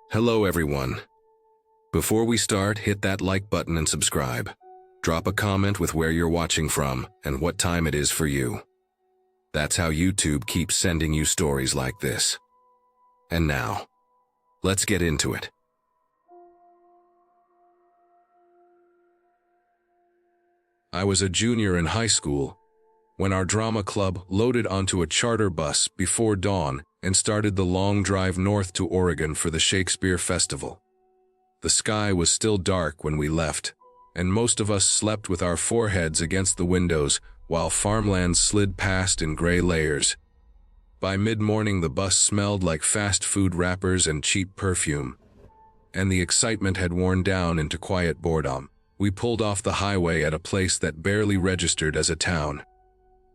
Hello everyone. Before we start, hit that like button and subscribe. Drop a comment with where you're watching from and what time it is for you. That's how YouTube keeps sending you stories like this. And now, let's get into it. I was a junior in high school when our drama club loaded onto a charter bus before dawn and started the long drive north to Oregon for the Shakespeare Festival. The sky was still dark when we left, and most of us slept with our foreheads against the windows while farmland slid past in gray layers. By mid-morning, the bus smelled like fast food wrappers and cheap perfume, and the excitement had worn down into quiet boredom. We pulled off the highway at a place that barely registered as a town.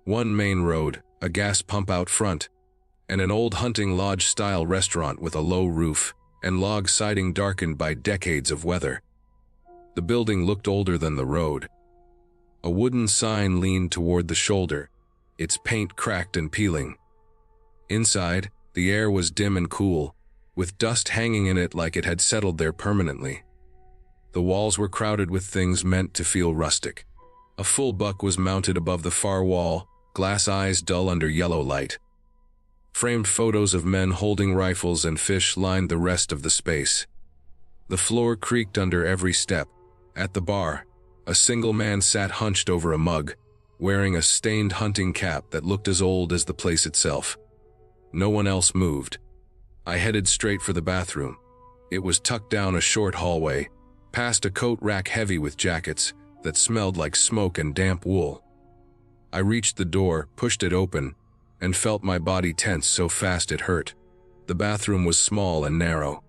One main road, a gas pump out front, and an old hunting lodge-style restaurant with a low roof and log siding darkened by decades of weather. The building looked older than the road. A wooden sign leaned toward the shoulder, its paint cracked and peeling. Inside, the air was dim and cool, with dust hanging in it like it had settled there permanently. The walls were crowded with things meant to feel rustic. A full buck was mounted above the far wall, glass eyes dull under yellow light. Framed photos of men holding rifles and fish lined the rest of the space. The floor creaked under every step. At the bar, a single man sat hunched over a mug, wearing a stained hunting cap that looked as old as the place itself. No one else moved. I headed straight for the bathroom. It was tucked down a short hallway, past a coat rack heavy with jackets that smelled like smoke and damp wool. I reached the door, pushed it open, and felt my body tense so fast it hurt. The bathroom was small and narrow.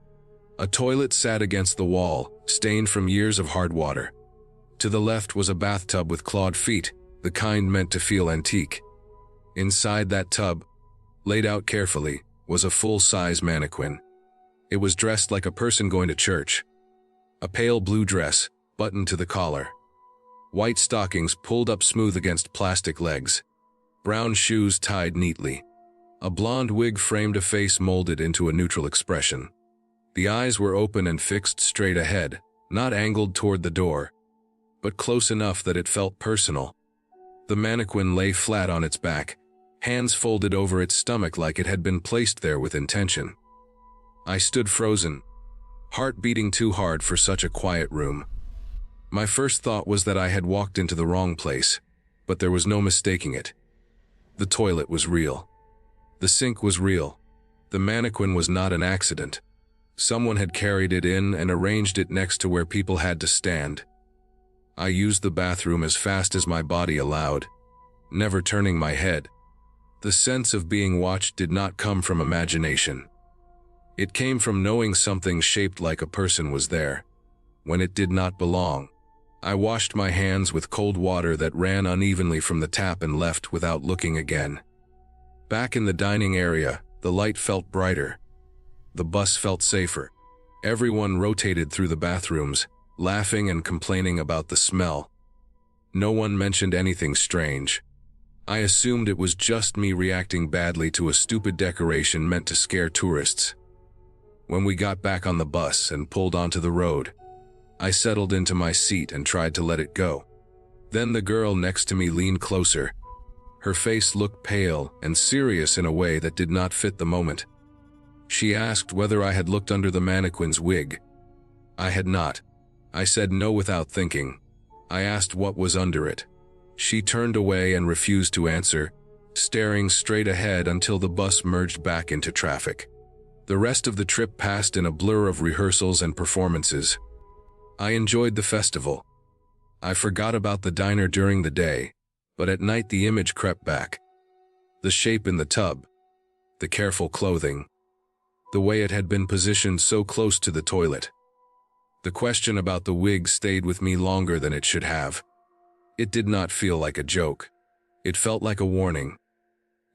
A toilet sat against the wall, stained from years of hard water. To the left was a bathtub with clawed feet, the kind meant to feel antique. Inside that tub, laid out carefully, was a full-size mannequin. It was dressed like a person going to church. A pale blue dress, buttoned to the collar. White stockings pulled up smooth against plastic legs. Brown shoes tied neatly. A blonde wig framed a face molded into a neutral expression. The eyes were open and fixed straight ahead, not angled toward the door, but close enough that it felt personal. The mannequin lay flat on its back, hands folded over its stomach like it had been placed there with intention. I stood frozen, heart beating too hard for such a quiet room. My first thought was that I had walked into the wrong place, but there was no mistaking it. The toilet was real. The sink was real. The mannequin was not an accident. Someone had carried it in and arranged it next to where people had to stand. I used the bathroom as fast as my body allowed, never turning my head. The sense of being watched did not come from imagination. It came from knowing something shaped like a person was there, when it did not belong. I washed my hands with cold water that ran unevenly from the tap and left without looking again. Back in the dining area, the light felt brighter. The bus felt safer. Everyone rotated through the bathrooms, laughing and complaining about the smell. No one mentioned anything strange. I assumed it was just me reacting badly to a stupid decoration meant to scare tourists. When we got back on the bus and pulled onto the road, I settled into my seat and tried to let it go. Then the girl next to me leaned closer. Her face looked pale and serious in a way that did not fit the moment. She asked whether I had looked under the mannequin's wig. I had not. I said no without thinking. I asked what was under it. She turned away and refused to answer, staring straight ahead until the bus merged back into traffic. The rest of the trip passed in a blur of rehearsals and performances. I enjoyed the festival. I forgot about the diner during the day, but at night the image crept back. The shape in the tub, the careful clothing, the way it had been positioned so close to the toilet. The question about the wig stayed with me longer than it should have. It did not feel like a joke. It felt like a warning.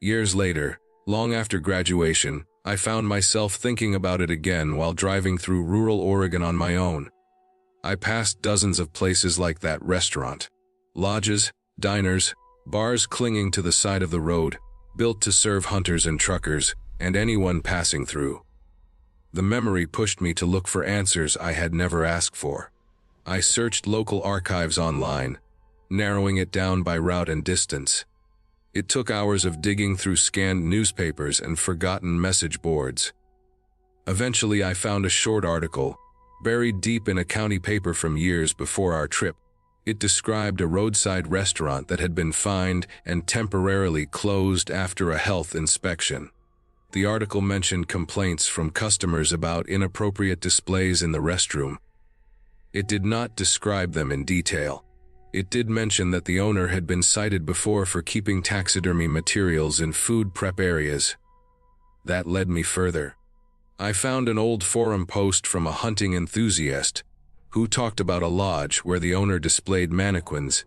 Years later, long after graduation, I found myself thinking about it again while driving through rural Oregon on my own. I passed dozens of places like that restaurant. Lodges, diners, bars clinging to the side of the road, built to serve hunters and truckers, and anyone passing through. The memory pushed me to look for answers I had never asked for. I searched local archives online, narrowing it down by route and distance. It took hours of digging through scanned newspapers and forgotten message boards. Eventually, I found a short article, buried deep in a county paper from years before our trip. It described a roadside restaurant that had been fined and temporarily closed after a health inspection. The article mentioned complaints from customers about inappropriate displays in the restroom. It did not describe them in detail. It did mention that the owner had been cited before for keeping taxidermy materials in food prep areas. That led me further. I found an old forum post from a hunting enthusiast who talked about a lodge where the owner displayed mannequins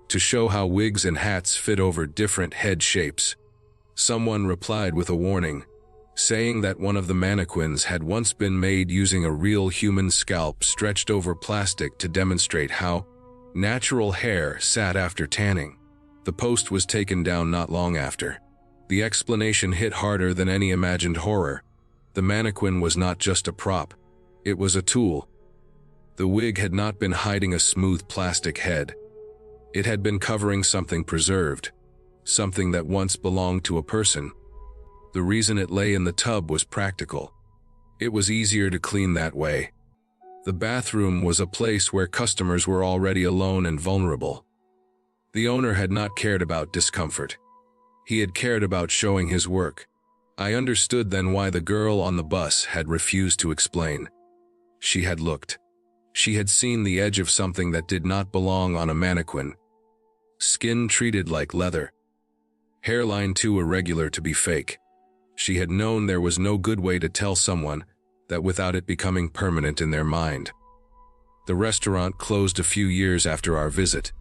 to show how wigs and hats fit over different head shapes. Someone replied with a warning, saying that one of the mannequins had once been made using a real human scalp stretched over plastic to demonstrate how natural hair sat after tanning. The post was taken down not long after. The explanation hit harder than any imagined horror. The mannequin was not just a prop, it was a tool. The wig had not been hiding a smooth plastic head. It had been covering something preserved, something that once belonged to a person. The reason it lay in the tub was practical. It was easier to clean that way. The bathroom was a place where customers were already alone and vulnerable. The owner had not cared about discomfort. He had cared about showing his work. I understood then why the girl on the bus had refused to explain. She had looked. She had seen the edge of something that did not belong on a mannequin. Skin treated like leather. Hairline too irregular to be fake. She had known there was no good way to tell someone that without it becoming permanent in their mind. The restaurant closed a few years after our visit.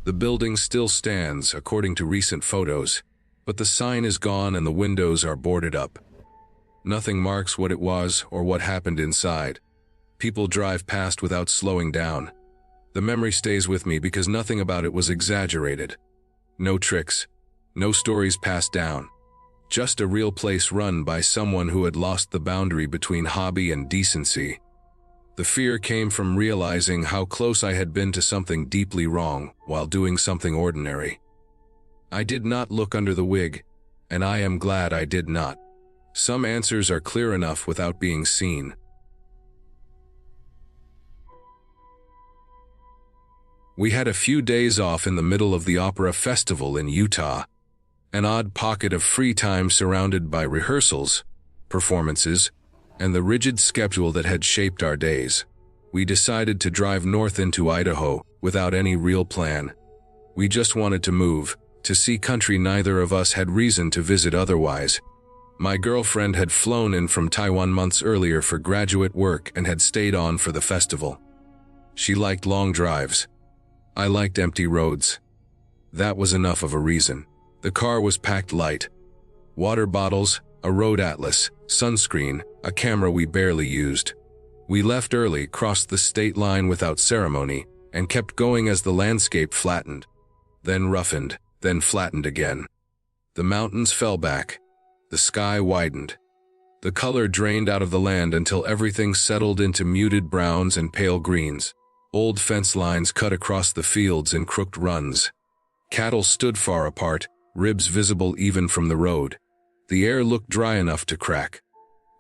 The building still stands, according to recent photos, but the sign is gone and the windows are boarded up. Nothing marks what it was or what happened inside. People drive past without slowing down. The memory stays with me because nothing about it was exaggerated. No tricks, no stories passed down. Just a real place run by someone who had lost the boundary between hobby and decency. The fear came from realizing how close I had been to something deeply wrong while doing something ordinary. I did not look under the wig, and I am glad I did not. Some answers are clear enough without being seen. We had a few days off in the middle of the Opera Festival in Utah, an odd pocket of free time surrounded by rehearsals, performances, and the rigid schedule that had shaped our days. We decided to drive north into Idaho without any real plan. We just wanted to move, to see country neither of us had reason to visit otherwise. My girlfriend had flown in from Taiwan months earlier for graduate work and had stayed on for the festival. She liked long drives. I liked empty roads. That was enough of a reason. The car was packed light. Water bottles, a road atlas, sunscreen, a camera we barely used. We left early, crossed the state line without ceremony, and kept going as the landscape flattened, then roughened, then flattened again. The mountains fell back. The sky widened. The color drained out of the land until everything settled into muted browns and pale greens. Old fence lines cut across the fields in crooked runs. Cattle stood far apart, ribs visible even from the road. The air looked dry enough to crack.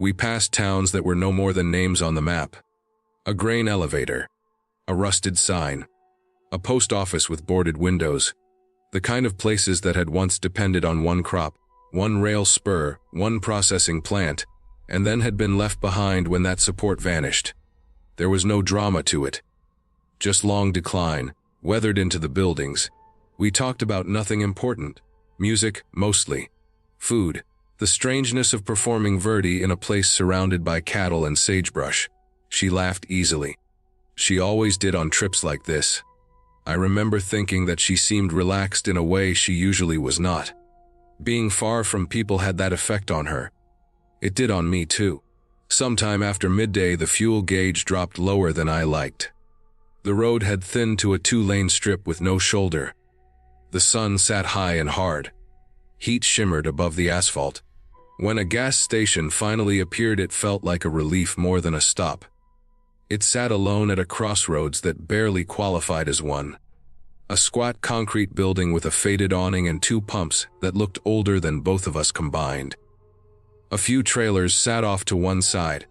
We passed towns that were no more than names on the map. A grain elevator. A rusted sign. A post office with boarded windows. The kind of places that had once depended on one crop, one rail spur, one processing plant, and then had been left behind when that support vanished. There was no drama to it. Just long decline, weathered into the buildings. We talked about nothing important. Music, mostly. Food. The strangeness of performing Verdi in a place surrounded by cattle and sagebrush. She laughed easily. She always did on trips like this. I remember thinking that she seemed relaxed in a way she usually was not. Being far from people had that effect on her. It did on me too. Sometime after midday, the fuel gauge dropped lower than I liked. The road had thinned to a 2-lane strip with no shoulder. The sun sat high and hard. Heat shimmered above the asphalt. When a gas station finally appeared, it felt like a relief more than a stop. It sat alone at a crossroads that barely qualified as one. A squat concrete building with a faded awning and two pumps that looked older than both of us combined. A few trailers sat off to one side,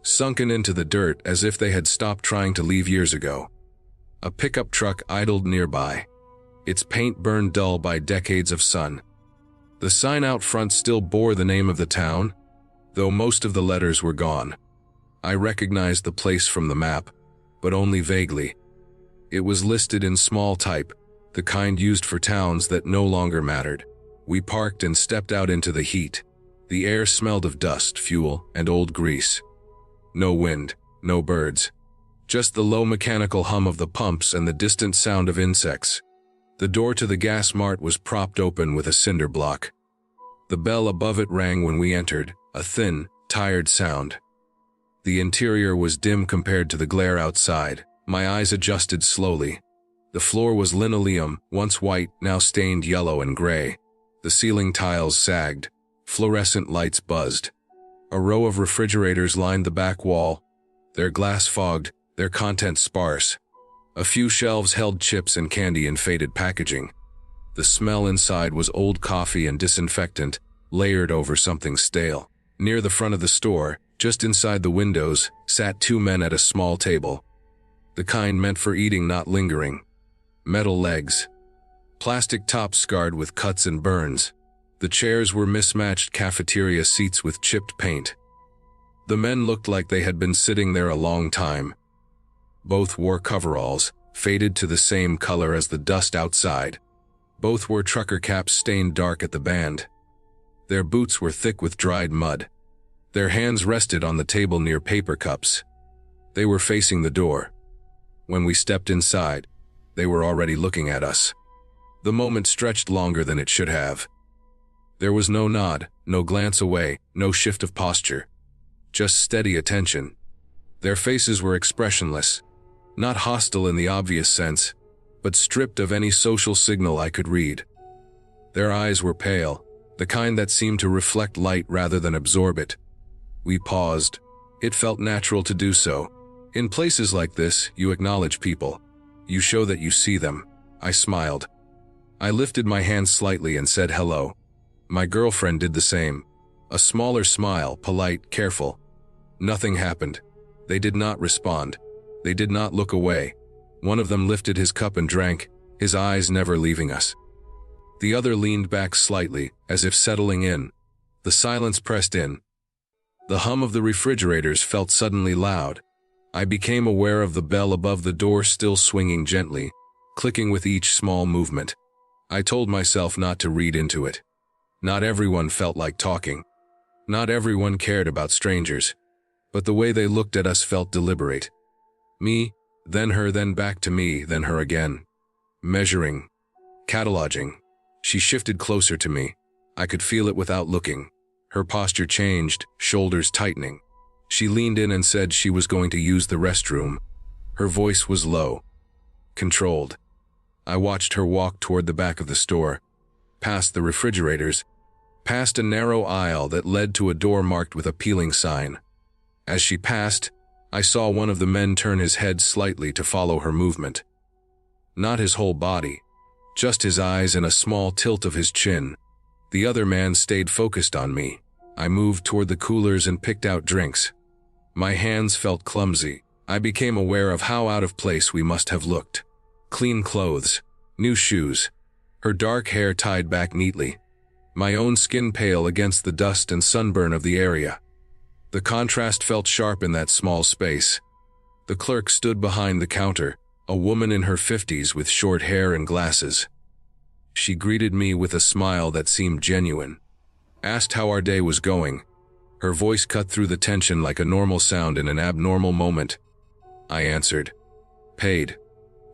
sunken into the dirt as if they had stopped trying to leave years ago. A pickup truck idled nearby, its paint burned dull by decades of sun. The sign out front still bore the name of the town, though most of the letters were gone. I recognized the place from the map, but only vaguely. It was listed in small type, the kind used for towns that no longer mattered. We parked and stepped out into the heat. The air smelled of dust, fuel, and old grease. No wind, no birds. Just the low mechanical hum of the pumps and the distant sound of insects. The door to the gas mart was propped open with a cinder block. The bell above it rang when we entered, a thin, tired sound. The interior was dim compared to the glare outside. My eyes adjusted slowly. The floor was linoleum, once white, now stained yellow and gray. The ceiling tiles sagged. Fluorescent lights buzzed. A row of refrigerators lined the back wall, their glass fogged, their contents sparse. A few shelves held chips and candy in faded packaging. The smell inside was old coffee and disinfectant, layered over something stale. Near the front of the store, just inside the windows, sat two men at a small table. The kind meant for eating, not lingering. Metal legs. Plastic tops scarred with cuts and burns. The chairs were mismatched cafeteria seats with chipped paint. The men looked like they had been sitting there a long time. Both wore coveralls, faded to the same color as the dust outside. Both wore trucker caps stained dark at the band. Their boots were thick with dried mud. Their hands rested on the table near paper cups. They were facing the door. When we stepped inside, they were already looking at us. The moment stretched longer than it should have. There was no nod, no glance away, no shift of posture. Just steady attention. Their faces were expressionless, not hostile in the obvious sense, but stripped of any social signal I could read. Their eyes were pale, the kind that seemed to reflect light rather than absorb it. We paused. It felt natural to do so. In places like this, you acknowledge people. You show that you see them. I smiled. I lifted my hand slightly and said hello. My girlfriend did the same. A smaller smile, polite, careful. Nothing happened. They did not respond. They did not look away. One of them lifted his cup and drank, his eyes never leaving us. The other leaned back slightly, as if settling in. The silence pressed in. The hum of the refrigerators felt suddenly loud. I became aware of the bell above the door still swinging gently, clicking with each small movement. I told myself not to read into it. Not everyone felt like talking. Not everyone cared about strangers. But the way they looked at us felt deliberate. Me, then her, then back to me, then her again. Measuring. Cataloging. She shifted closer to me. I could feel it without looking. Her posture changed, shoulders tightening. She leaned in and said she was going to use the restroom. Her voice was low, controlled. I watched her walk toward the back of the store, past the refrigerators, past a narrow aisle that led to a door marked with a peeling sign. As she passed, I saw one of the men turn his head slightly to follow her movement. Not his whole body, just his eyes and a small tilt of his chin. The other man stayed focused on me. I moved toward the coolers and picked out drinks. My hands felt clumsy. I became aware of how out of place we must have looked. Clean clothes, new shoes, her dark hair tied back neatly. My own skin pale against the dust and sunburn of the area. The contrast felt sharp in that small space. The clerk stood behind the counter, a woman in her 50s with short hair and glasses. She greeted me with a smile that seemed genuine. Asked how our day was going. Her voice cut through the tension like a normal sound in an abnormal moment. I answered. Paid.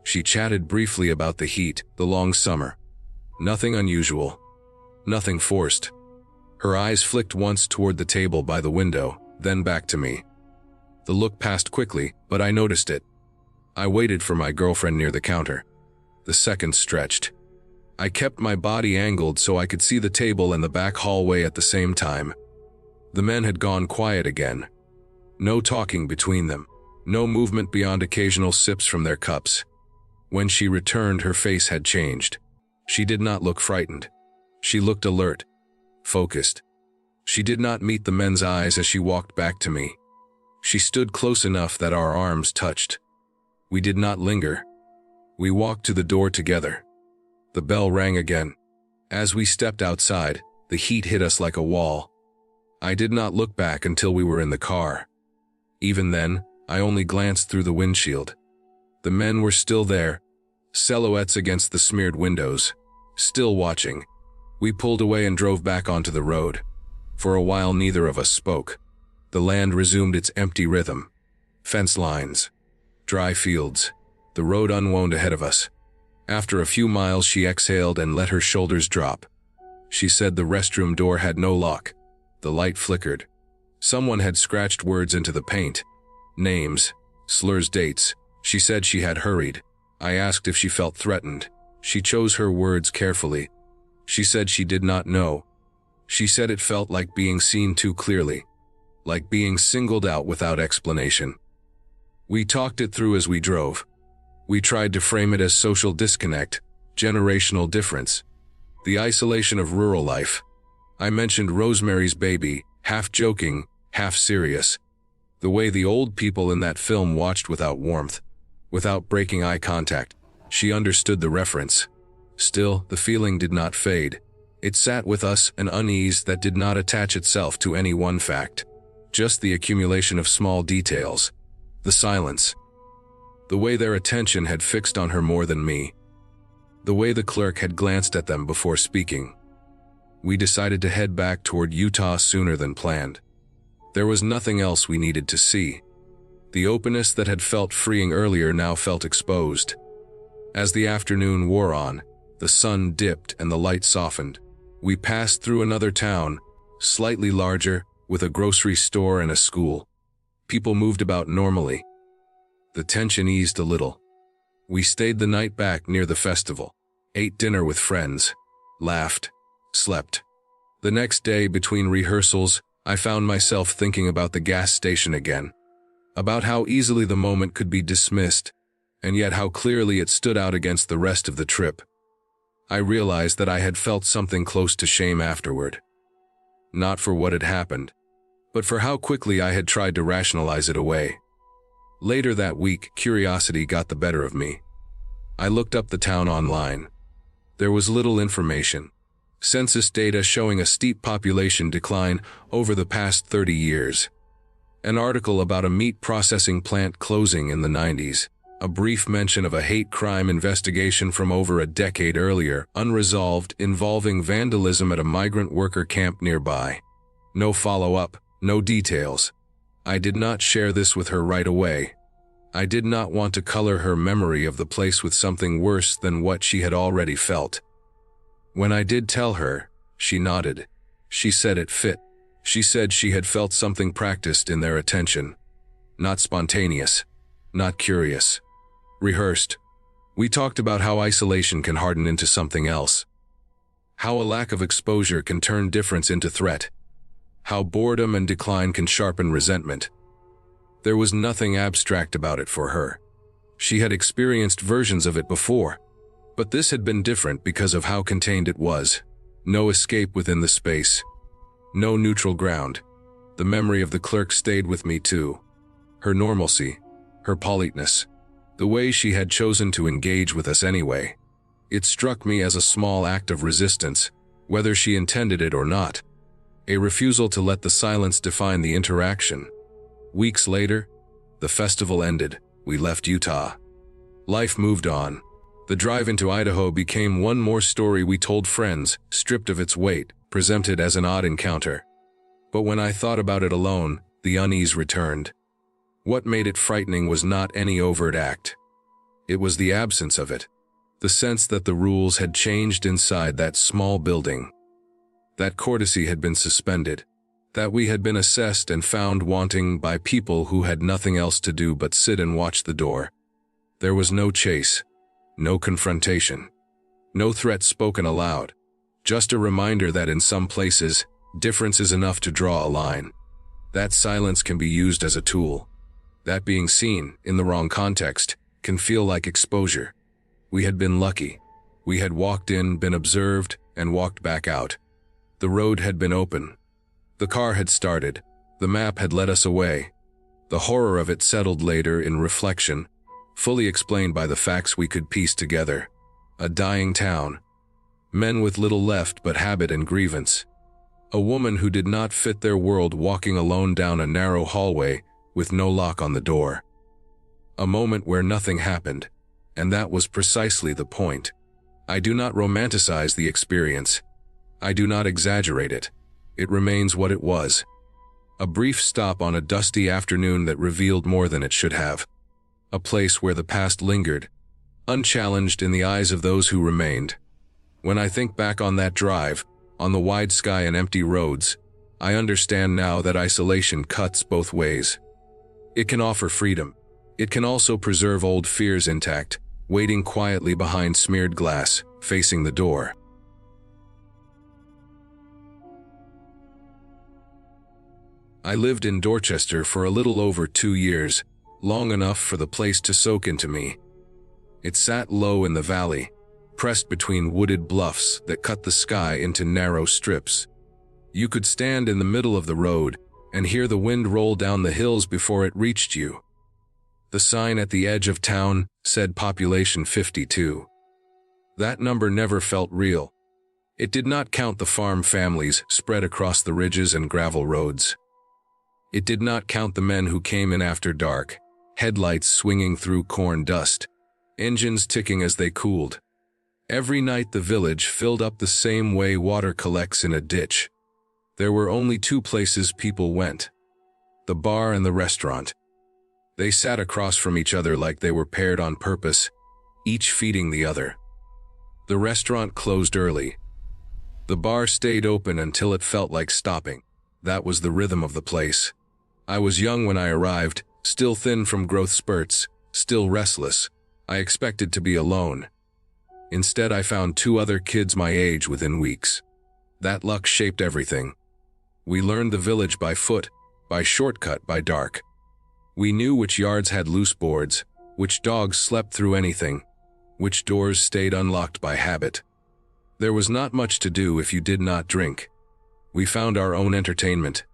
She chatted briefly about the heat, the long summer. Nothing unusual. Nothing forced. Her eyes flicked once toward the table by the window, then back to me. The look passed quickly, but I noticed it. I waited for my girlfriend near the counter. The seconds stretched. I kept my body angled so I could see the table and the back hallway at the same time. The men had gone quiet again. No talking between them. No movement beyond occasional sips from their cups. When she returned, her face had changed. She did not look frightened. She looked alert, focused. She did not meet the men's eyes as she walked back to me. She stood close enough that our arms touched. We did not linger. We walked to the door together. The bell rang again. As we stepped outside, the heat hit us like a wall. I did not look back until we were in the car. Even then, I only glanced through the windshield. The men were still there, silhouettes against the smeared windows, still watching. We pulled away and drove back onto the road. For a while, neither of us spoke. The land resumed its empty rhythm. Fence lines, dry fields, the road unwound ahead of us. After a few miles, she exhaled and let her shoulders drop. She said the restroom door had no lock. The light flickered. Someone had scratched words into the paint. Names, slurs, dates. She said she had hurried. I asked if she felt threatened. She chose her words carefully. She said she did not know. She said it felt like being seen too clearly, like being singled out without explanation. We talked it through as we drove. We tried to frame it as social disconnect, generational difference, the isolation of rural life. I mentioned Rosemary's Baby, half joking, half serious. The way the old people in that film watched without warmth, without breaking eye contact. She understood the reference. Still, the feeling did not fade. It sat with us, an unease that did not attach itself to any one fact. Just the accumulation of small details. The silence. The way their attention had fixed on her more than me. The way the clerk had glanced at them before speaking. We decided to head back toward Utah sooner than planned. There was nothing else we needed to see. The openness that had felt freeing earlier now felt exposed. As the afternoon wore on, the sun dipped and the light softened. We passed through another town, slightly larger, with a grocery store and a school. People moved about normally. The tension eased a little. We stayed the night back near the festival, ate dinner with friends, laughed, slept. The next day, between rehearsals, I found myself thinking about the gas station again, about how easily the moment could be dismissed, and yet how clearly it stood out against the rest of the trip. I realized that I had felt something close to shame afterward. Not for what had happened, but for how quickly I had tried to rationalize it away. Later that week, curiosity got the better of me. I looked up the town online. There was little information. Census data showing a steep population decline over the past 30 years. An article about a meat processing plant closing in the 90s. A brief mention of a hate crime investigation from over a decade earlier, unresolved, involving vandalism at a migrant worker camp nearby. No follow-up, no details. I did not share this with her right away. I did not want to color her memory of the place with something worse than what she had already felt. When I did tell her, she nodded. She said it fit. She said she had felt something practiced in their attention. Not spontaneous. Not curious. Rehearsed. We talked about how isolation can harden into something else. How a lack of exposure can turn difference into threat. How boredom and decline can sharpen resentment. There was nothing abstract about it for her. She had experienced versions of it before, but this had been different because of how contained it was. No escape within the space. No neutral ground. The memory of the clerk stayed with me too. Her normalcy, her politeness, the way she had chosen to engage with us anyway. It struck me as a small act of resistance, whether she intended it or not. A refusal to let the silence define the interaction. Weeks later, the festival ended. We left Utah. Life moved on. The drive into Idaho became one more story we told friends, stripped of its weight, presented as an odd encounter. But when I thought about it alone, the unease returned. What made it frightening was not any overt act. It was the absence of it. The sense that the rules had changed inside that small building. That courtesy had been suspended. That we had been assessed and found wanting by people who had nothing else to do but sit and watch the door. There was no chase. No confrontation. No threat spoken aloud. Just a reminder that in some places, Difference is enough to draw a line. That silence can be used as a tool. That being seen, in the wrong context, can feel like exposure. We had been lucky. We had walked in, been observed, and walked back out. The road had been open. The car had started. The map had led us away. The horror of it settled later in reflection, fully explained by the facts we could piece together. A dying town. Men with little left but habit and grievance. A woman who did not fit their world walking alone down a narrow hallway with no lock on the door. A moment where nothing happened, and that was precisely the point. I do not romanticize the experience. I do not exaggerate it. It remains what it was. A brief stop on a dusty afternoon that revealed more than it should have. A place where the past lingered, unchallenged in the eyes of those who remained. When I think back on that drive, on the wide sky and empty roads, I understand now that isolation cuts both ways. It can offer freedom. It can also preserve old fears intact, waiting quietly behind smeared glass, facing the door. I lived in Dorchester for a little over 2 years, long enough for the place to soak into me. It sat low in the valley, pressed between wooded bluffs that cut the sky into narrow strips. You could stand in the middle of the road and hear the wind roll down the hills before it reached you. The sign at the edge of town said population 52. That number never felt real. It did not count the farm families spread across the ridges and gravel roads. It did not count the men who came in after dark, headlights swinging through corn dust, engines ticking as they cooled. Every night the village filled up the same way water collects in a ditch. There were only 2 places people went: the bar and the restaurant. They sat across from each other like they were paired on purpose, each feeding the other. The restaurant closed early. The bar stayed open until it felt like stopping. That was the rhythm of the place. I was young when I arrived, still thin from growth spurts, still restless. I expected to be alone. Instead, I found 2 other kids my age within weeks. That luck shaped everything. We learned the village by foot, by shortcut, by dark. We knew which yards had loose boards, which dogs slept through anything, which doors stayed unlocked by habit. There was not much to do if you did not drink. We found our own entertainment.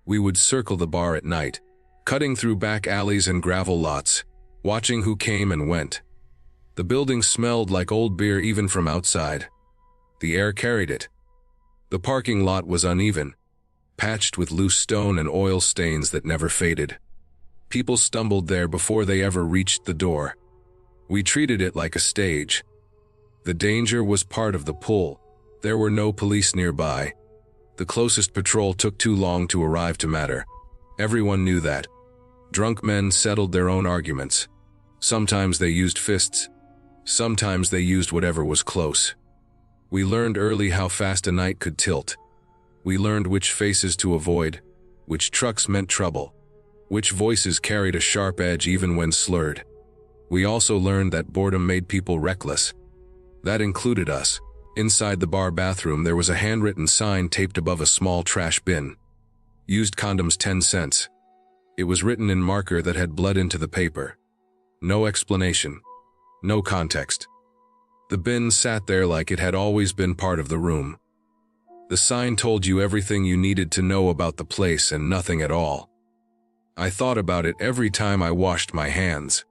We would circle the bar at night, cutting through back alleys and gravel lots, watching who came and went. The building smelled like old beer even from outside. The air carried it. The parking lot was uneven, patched with loose stone and oil stains that never faded. People stumbled there before they ever reached the door. We treated it like a stage. The danger was part of the pull. There were no police nearby. The closest patrol took too long to arrive to matter. Everyone knew that. Drunk men settled their own arguments. Sometimes they used fists. Sometimes they used whatever was close. We learned early how fast a night could tilt. We learned which faces to avoid, which trucks meant trouble, which voices carried a sharp edge even when slurred. We also learned that boredom made people reckless. That included us. Inside the bar bathroom there was a handwritten sign taped above a small trash bin. Used condoms 10 cents. It was written in marker that had bled into the paper. No explanation. No context. The bin sat there like it had always been part of the room. The sign told you everything you needed to know about the place and nothing at all. I thought about it every time I washed my hands.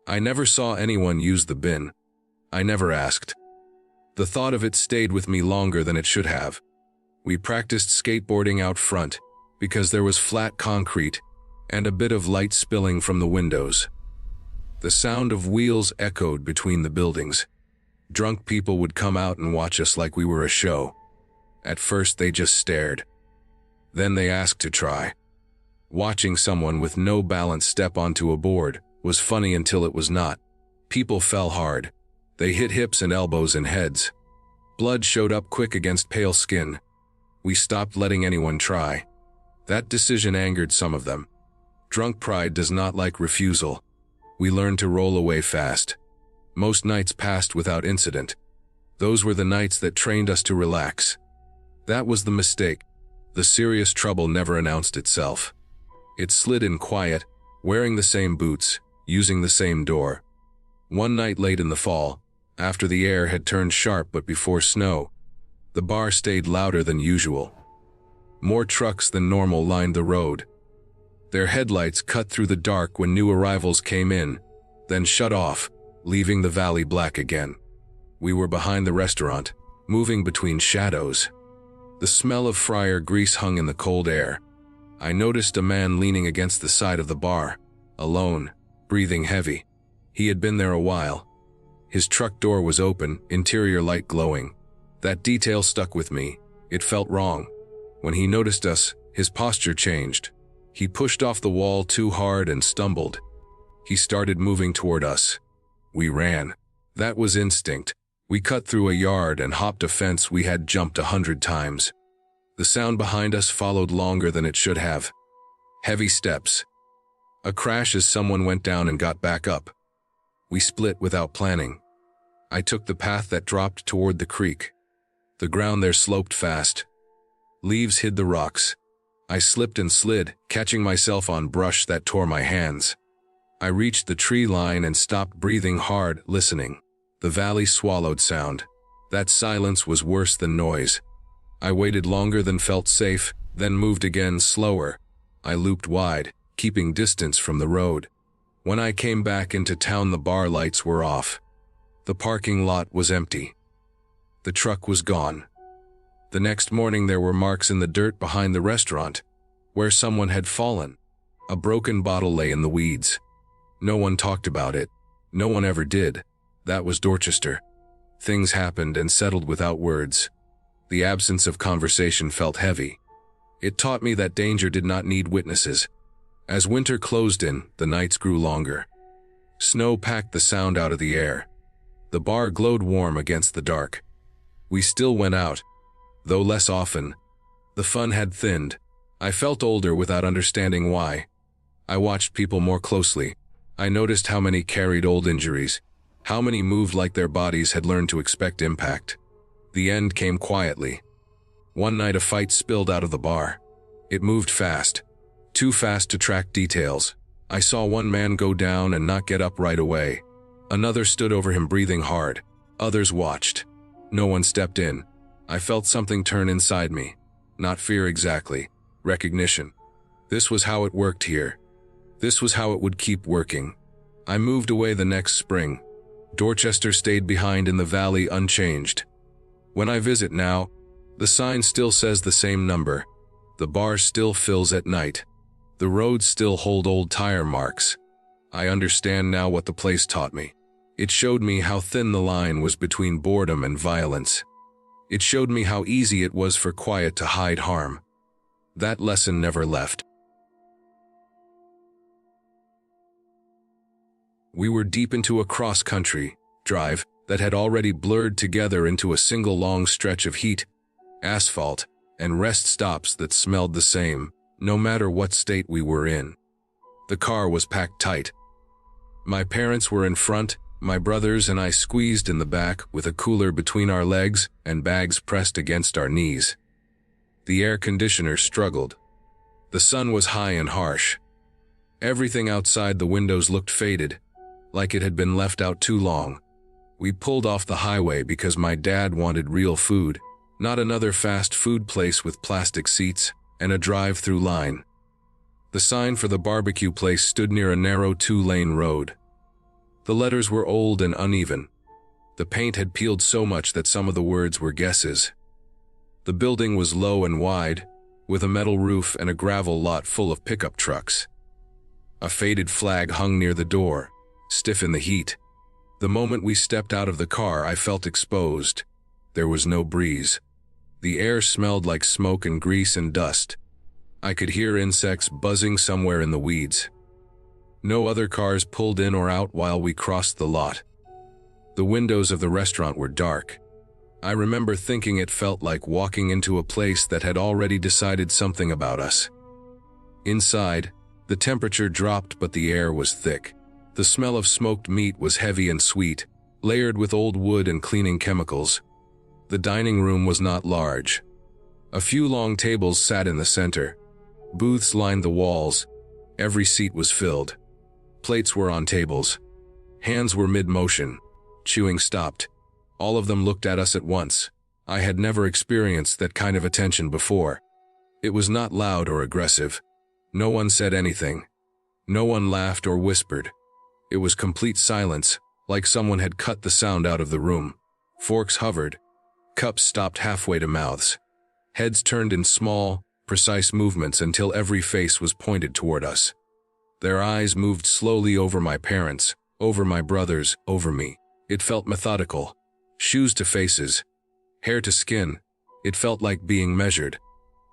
I never saw anyone use the bin. I never asked. The thought of it stayed with me longer than it should have. We practiced skateboarding out front because there was flat concrete and a bit of light spilling from the windows. The sound of wheels echoed between the buildings. Drunk people would come out and watch us like we were a show. At first they just stared. Then they asked to try. Watching someone with no balance step onto a board was funny until it was not. People fell hard. They hit hips and elbows and heads. Blood showed up quick against pale skin. We stopped letting anyone try. That decision angered some of them. Drunk pride does not like refusal. We learned to roll away fast. Most nights passed without incident. Those were the nights that trained us to relax. That was the mistake. The serious trouble never announced itself. It slid in quiet, wearing the same boots, using the same door. One night late in the fall, after the air had turned sharp but before snow, the bar stayed louder than usual. More trucks than normal lined the road. Their headlights cut through the dark when new arrivals came in, then shut off, leaving the valley black again. We were behind the restaurant, moving between shadows. The smell of fryer grease hung in the cold air. I noticed a man leaning against the side of the bar, alone, breathing heavy. He had been there a while. His truck door was open, interior light glowing. That detail stuck with me. It felt wrong. When he noticed us, his posture changed. He pushed off the wall too hard and stumbled. He started moving toward us. We ran. That was instinct. We cut through a yard and hopped a fence we had jumped 100 times. The sound behind us followed longer than it should have. Heavy steps. A crash as someone went down and got back up. We split without planning. I took the path that dropped toward the creek. The ground there sloped fast. Leaves hid the rocks. I slipped and slid, catching myself on brush that tore my hands. I reached the tree line and stopped breathing hard, listening. The valley swallowed sound. That silence was worse than noise. I waited longer than felt safe, then moved again slower. I looped wide, keeping distance from the road. When I came back into town, the bar lights were off. The parking lot was empty. The truck was gone. The next morning there were marks in the dirt behind the restaurant, where someone had fallen. A broken bottle lay in the weeds. No one talked about it. No one ever did. That was Dorchester. Things happened and settled without words. The absence of conversation felt heavy. It taught me that danger did not need witnesses. As winter closed in, the nights grew longer. Snow packed the sound out of the air. The bar glowed warm against the dark. We still went out, though less often. The fun had thinned. I felt older without understanding why. I watched people more closely. I noticed how many carried old injuries, how many moved like their bodies had learned to expect impact. The end came quietly. One night a fight spilled out of the bar. It moved fast, too fast to track details. I saw one man go down and not get up right away. Another stood over him breathing hard. Others watched. No one stepped in. I felt something turn inside me. Not fear exactly, recognition. This was how it worked here. This was how it would keep working. I moved away the next spring. Dorchester stayed behind in the valley unchanged. When I visit now, the sign still says the same number. The bar still fills at night. The roads still hold old tire marks. I understand now what the place taught me. It showed me how thin the line was between boredom and violence. It showed me how easy it was for quiet to hide harm. That lesson never left. We were deep into a cross-country drive that had already blurred together into a single long stretch of heat, asphalt, and rest stops that smelled the same, no matter what state we were in. The car was packed tight. My parents were in front, my brothers and I squeezed in the back with a cooler between our legs and bags pressed against our knees. The air conditioner struggled. The sun was high and harsh. Everything outside the windows looked faded, like it had been left out too long. We pulled off the highway because my dad wanted real food, not another fast food place with plastic seats and a drive-through line. The sign for the barbecue place stood near a narrow 2-lane road. The letters were old and uneven. The paint had peeled so much that some of the words were guesses. The building was low and wide, with a metal roof and a gravel lot full of pickup trucks. A faded flag hung near the door, stiff in the heat. The moment we stepped out of the car, I felt exposed. There was no breeze. The air smelled like smoke and grease and dust. I could hear insects buzzing somewhere in the weeds. No other cars pulled in or out while we crossed the lot. The windows of the restaurant were dark. I remember thinking it felt like walking into a place that had already decided something about us. Inside, the temperature dropped but the air was thick. The smell of smoked meat was heavy and sweet, layered with old wood and cleaning chemicals. The dining room was not large. A few long tables sat in the center. Booths lined the walls. Every seat was filled. Plates were on tables. Hands were mid-motion. Chewing stopped. All of them looked at us at once. I had never experienced that kind of attention before. It was not loud or aggressive. No one said anything. No one laughed or whispered. It was complete silence, like someone had cut the sound out of the room. Forks hovered. Cups stopped halfway to mouths. Heads turned in small, precise movements until every face was pointed toward us. Their eyes moved slowly over my parents, over my brothers, over me. It felt methodical. Shoes to faces. Hair to skin. It felt like being measured.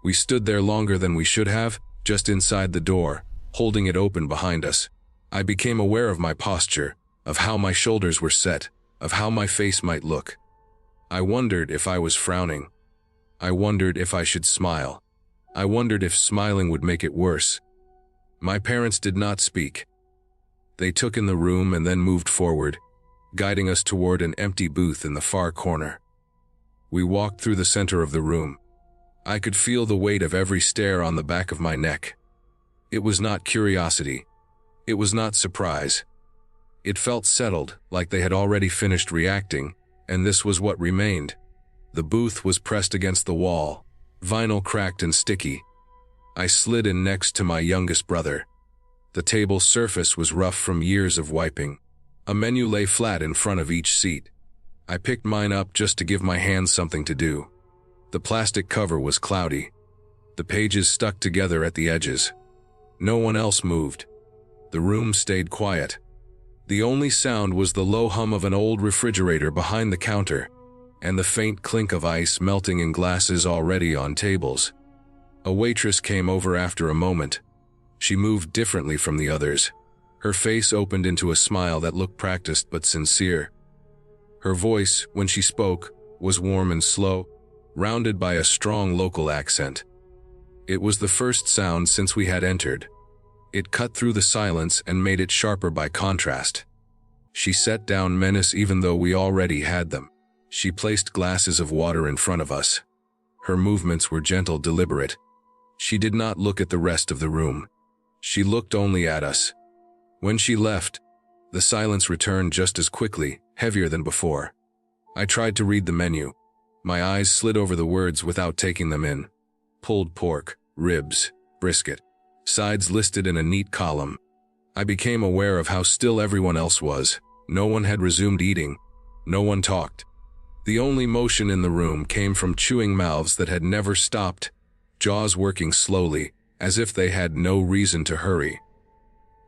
We stood there longer than we should have, just inside the door, holding it open behind us. I became aware of my posture, of how my shoulders were set, of how my face might look. I wondered if I was frowning. I wondered if I should smile. I wondered if smiling would make it worse. My parents did not speak. They took in the room and then moved forward, guiding us toward an empty booth in the far corner. We walked through the center of the room. I could feel the weight of every stare on the back of my neck. It was not curiosity. It was not surprise. It felt settled, like they had already finished reacting, and this was what remained. The booth was pressed against the wall, vinyl cracked and sticky. I slid in next to my youngest brother. The table's surface was rough from years of wiping. A menu lay flat in front of each seat. I picked mine up just to give my hands something to do. The plastic cover was cloudy. The pages stuck together at the edges. No one else moved. The room stayed quiet. The only sound was the low hum of an old refrigerator behind the counter, and the faint clink of ice melting in glasses already on tables. A waitress came over after a moment. She moved differently from the others. Her face opened into a smile that looked practiced but sincere. Her voice, when she spoke, was warm and slow, rounded by a strong local accent. It was the first sound since we had entered. It cut through the silence and made it sharper by contrast. She set down menace even though we already had them. She placed glasses of water in front of us. Her movements were gentle, deliberate. She did not look at the rest of the room. She looked only at us. When she left, the silence returned just as quickly, heavier than before. I tried to read the menu. My eyes slid over the words without taking them in. Pulled pork, ribs, brisket. Sides listed in a neat column. I became aware of how still everyone else was. No one had resumed eating. No one talked. The only motion in the room came from chewing mouths that had never stopped, jaws working slowly, as if they had no reason to hurry.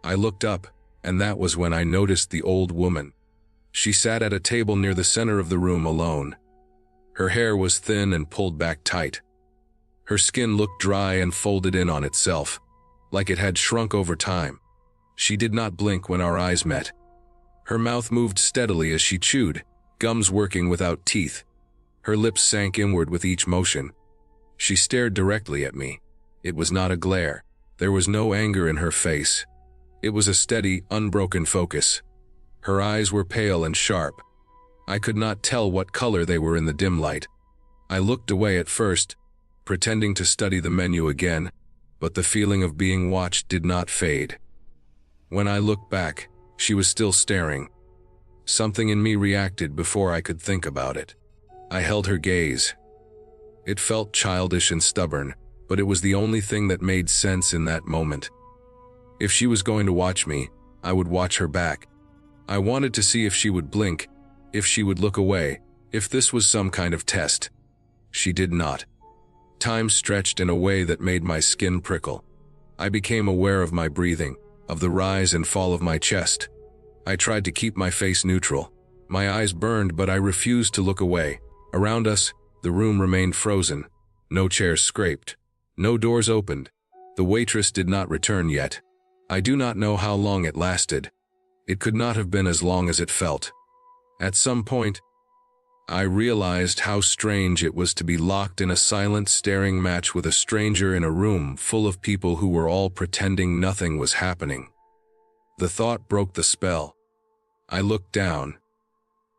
I looked up, and that was when I noticed the old woman. She sat at a table near the center of the room alone. Her hair was thin and pulled back tight. Her skin looked dry and folded in on itself, like it had shrunk over time. She did not blink when our eyes met. Her mouth moved steadily as she chewed, gums working without teeth. Her lips sank inward with each motion. She stared directly at me. It was not a glare. There was no anger in her face. It was a steady, unbroken focus. Her eyes were pale and sharp. I could not tell what color they were in the dim light. I looked away at first, pretending to study the menu again, but the feeling of being watched did not fade. When I looked back, she was still staring. Something in me reacted before I could think about it. I held her gaze. It felt childish and stubborn, but it was the only thing that made sense in that moment. If she was going to watch me, I would watch her back. I wanted to see if she would blink, if she would look away, if this was some kind of test. She did not. Time stretched in a way that made my skin prickle. I became aware of my breathing, of the rise and fall of my chest. I tried to keep my face neutral. My eyes burned, but I refused to look away. Around us, the room remained frozen. No chairs scraped. No doors opened. The waitress did not return yet. I do not know how long it lasted. It could not have been as long as it felt. At some point, I realized how strange it was to be locked in a silent staring match with a stranger in a room full of people who were all pretending nothing was happening. The thought broke the spell. I looked down.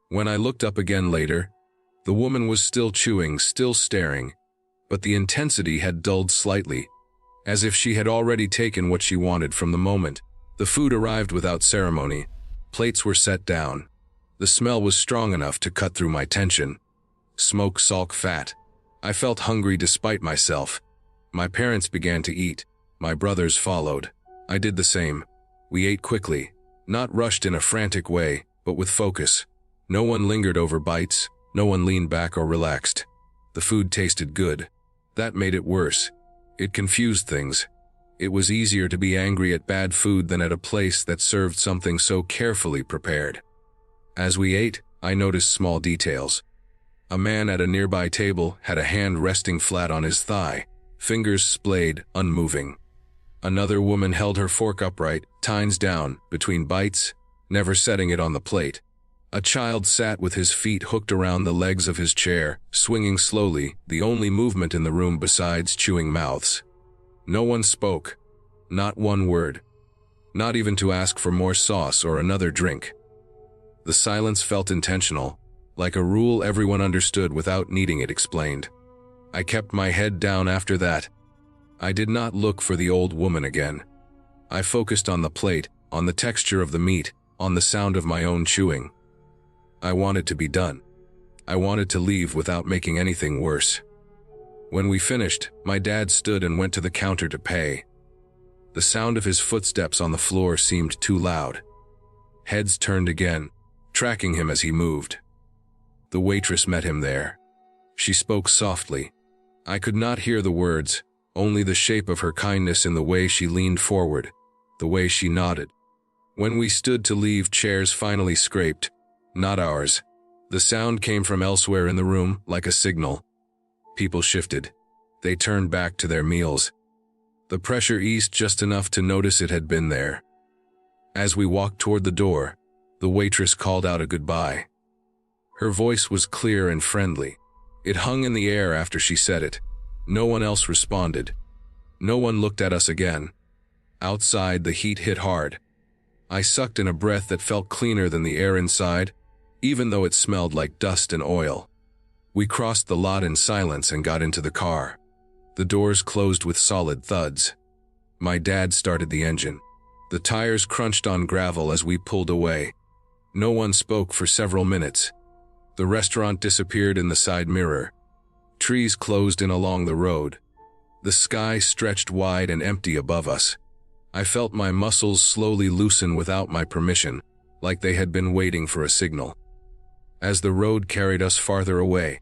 When I looked up again later, the woman was still chewing, still staring, but the intensity had dulled slightly, as if she had already taken what she wanted from the moment. The food arrived without ceremony. Plates were set down. The smell was strong enough to cut through my tension. Smoke, salt, fat. I felt hungry despite myself. My parents began to eat. My brothers followed. I did the same. We ate quickly, not rushed in a frantic way, but with focus. No one lingered over bites. No one leaned back or relaxed. The food tasted good. That made it worse. It confused things. It was easier to be angry at bad food than at a place that served something so carefully prepared. As we ate, I noticed small details. A man at a nearby table had a hand resting flat on his thigh, fingers splayed, unmoving. Another woman held her fork upright, tines down, between bites, never setting it on the plate. A child sat with his feet hooked around the legs of his chair, swinging slowly, the only movement in the room besides chewing mouths. No one spoke. Not one word. Not even to ask for more sauce or another drink. The silence felt intentional, like a rule everyone understood without needing it explained. I kept my head down after that. I did not look for the old woman again. I focused on the plate, on the texture of the meat, on the sound of my own chewing. I wanted to be done. I wanted to leave without making anything worse. When we finished, my dad stood and went to the counter to pay. The sound of his footsteps on the floor seemed too loud. Heads turned again, tracking him as he moved. The waitress met him there. She spoke softly. I could not hear the words, only the shape of her kindness in the way she leaned forward, the way she nodded. When we stood to leave, chairs finally scraped. Not ours. The sound came from elsewhere in the room, like a signal. People shifted. They turned back to their meals. The pressure eased just enough to notice it had been there. As we walked toward the door, the waitress called out a goodbye. Her voice was clear and friendly. It hung in the air after she said it. No one else responded. No one looked at us again. Outside, the heat hit hard. I sucked in a breath that felt cleaner than the air inside, even though it smelled like dust and oil. We crossed the lot in silence and got into the car. The doors closed with solid thuds. My dad started the engine. The tires crunched on gravel as we pulled away. No one spoke for several minutes. The restaurant disappeared in the side mirror. Trees closed in along the road. The sky stretched wide and empty above us. I felt my muscles slowly loosen without my permission, like they had been waiting for a signal. As the road carried us farther away,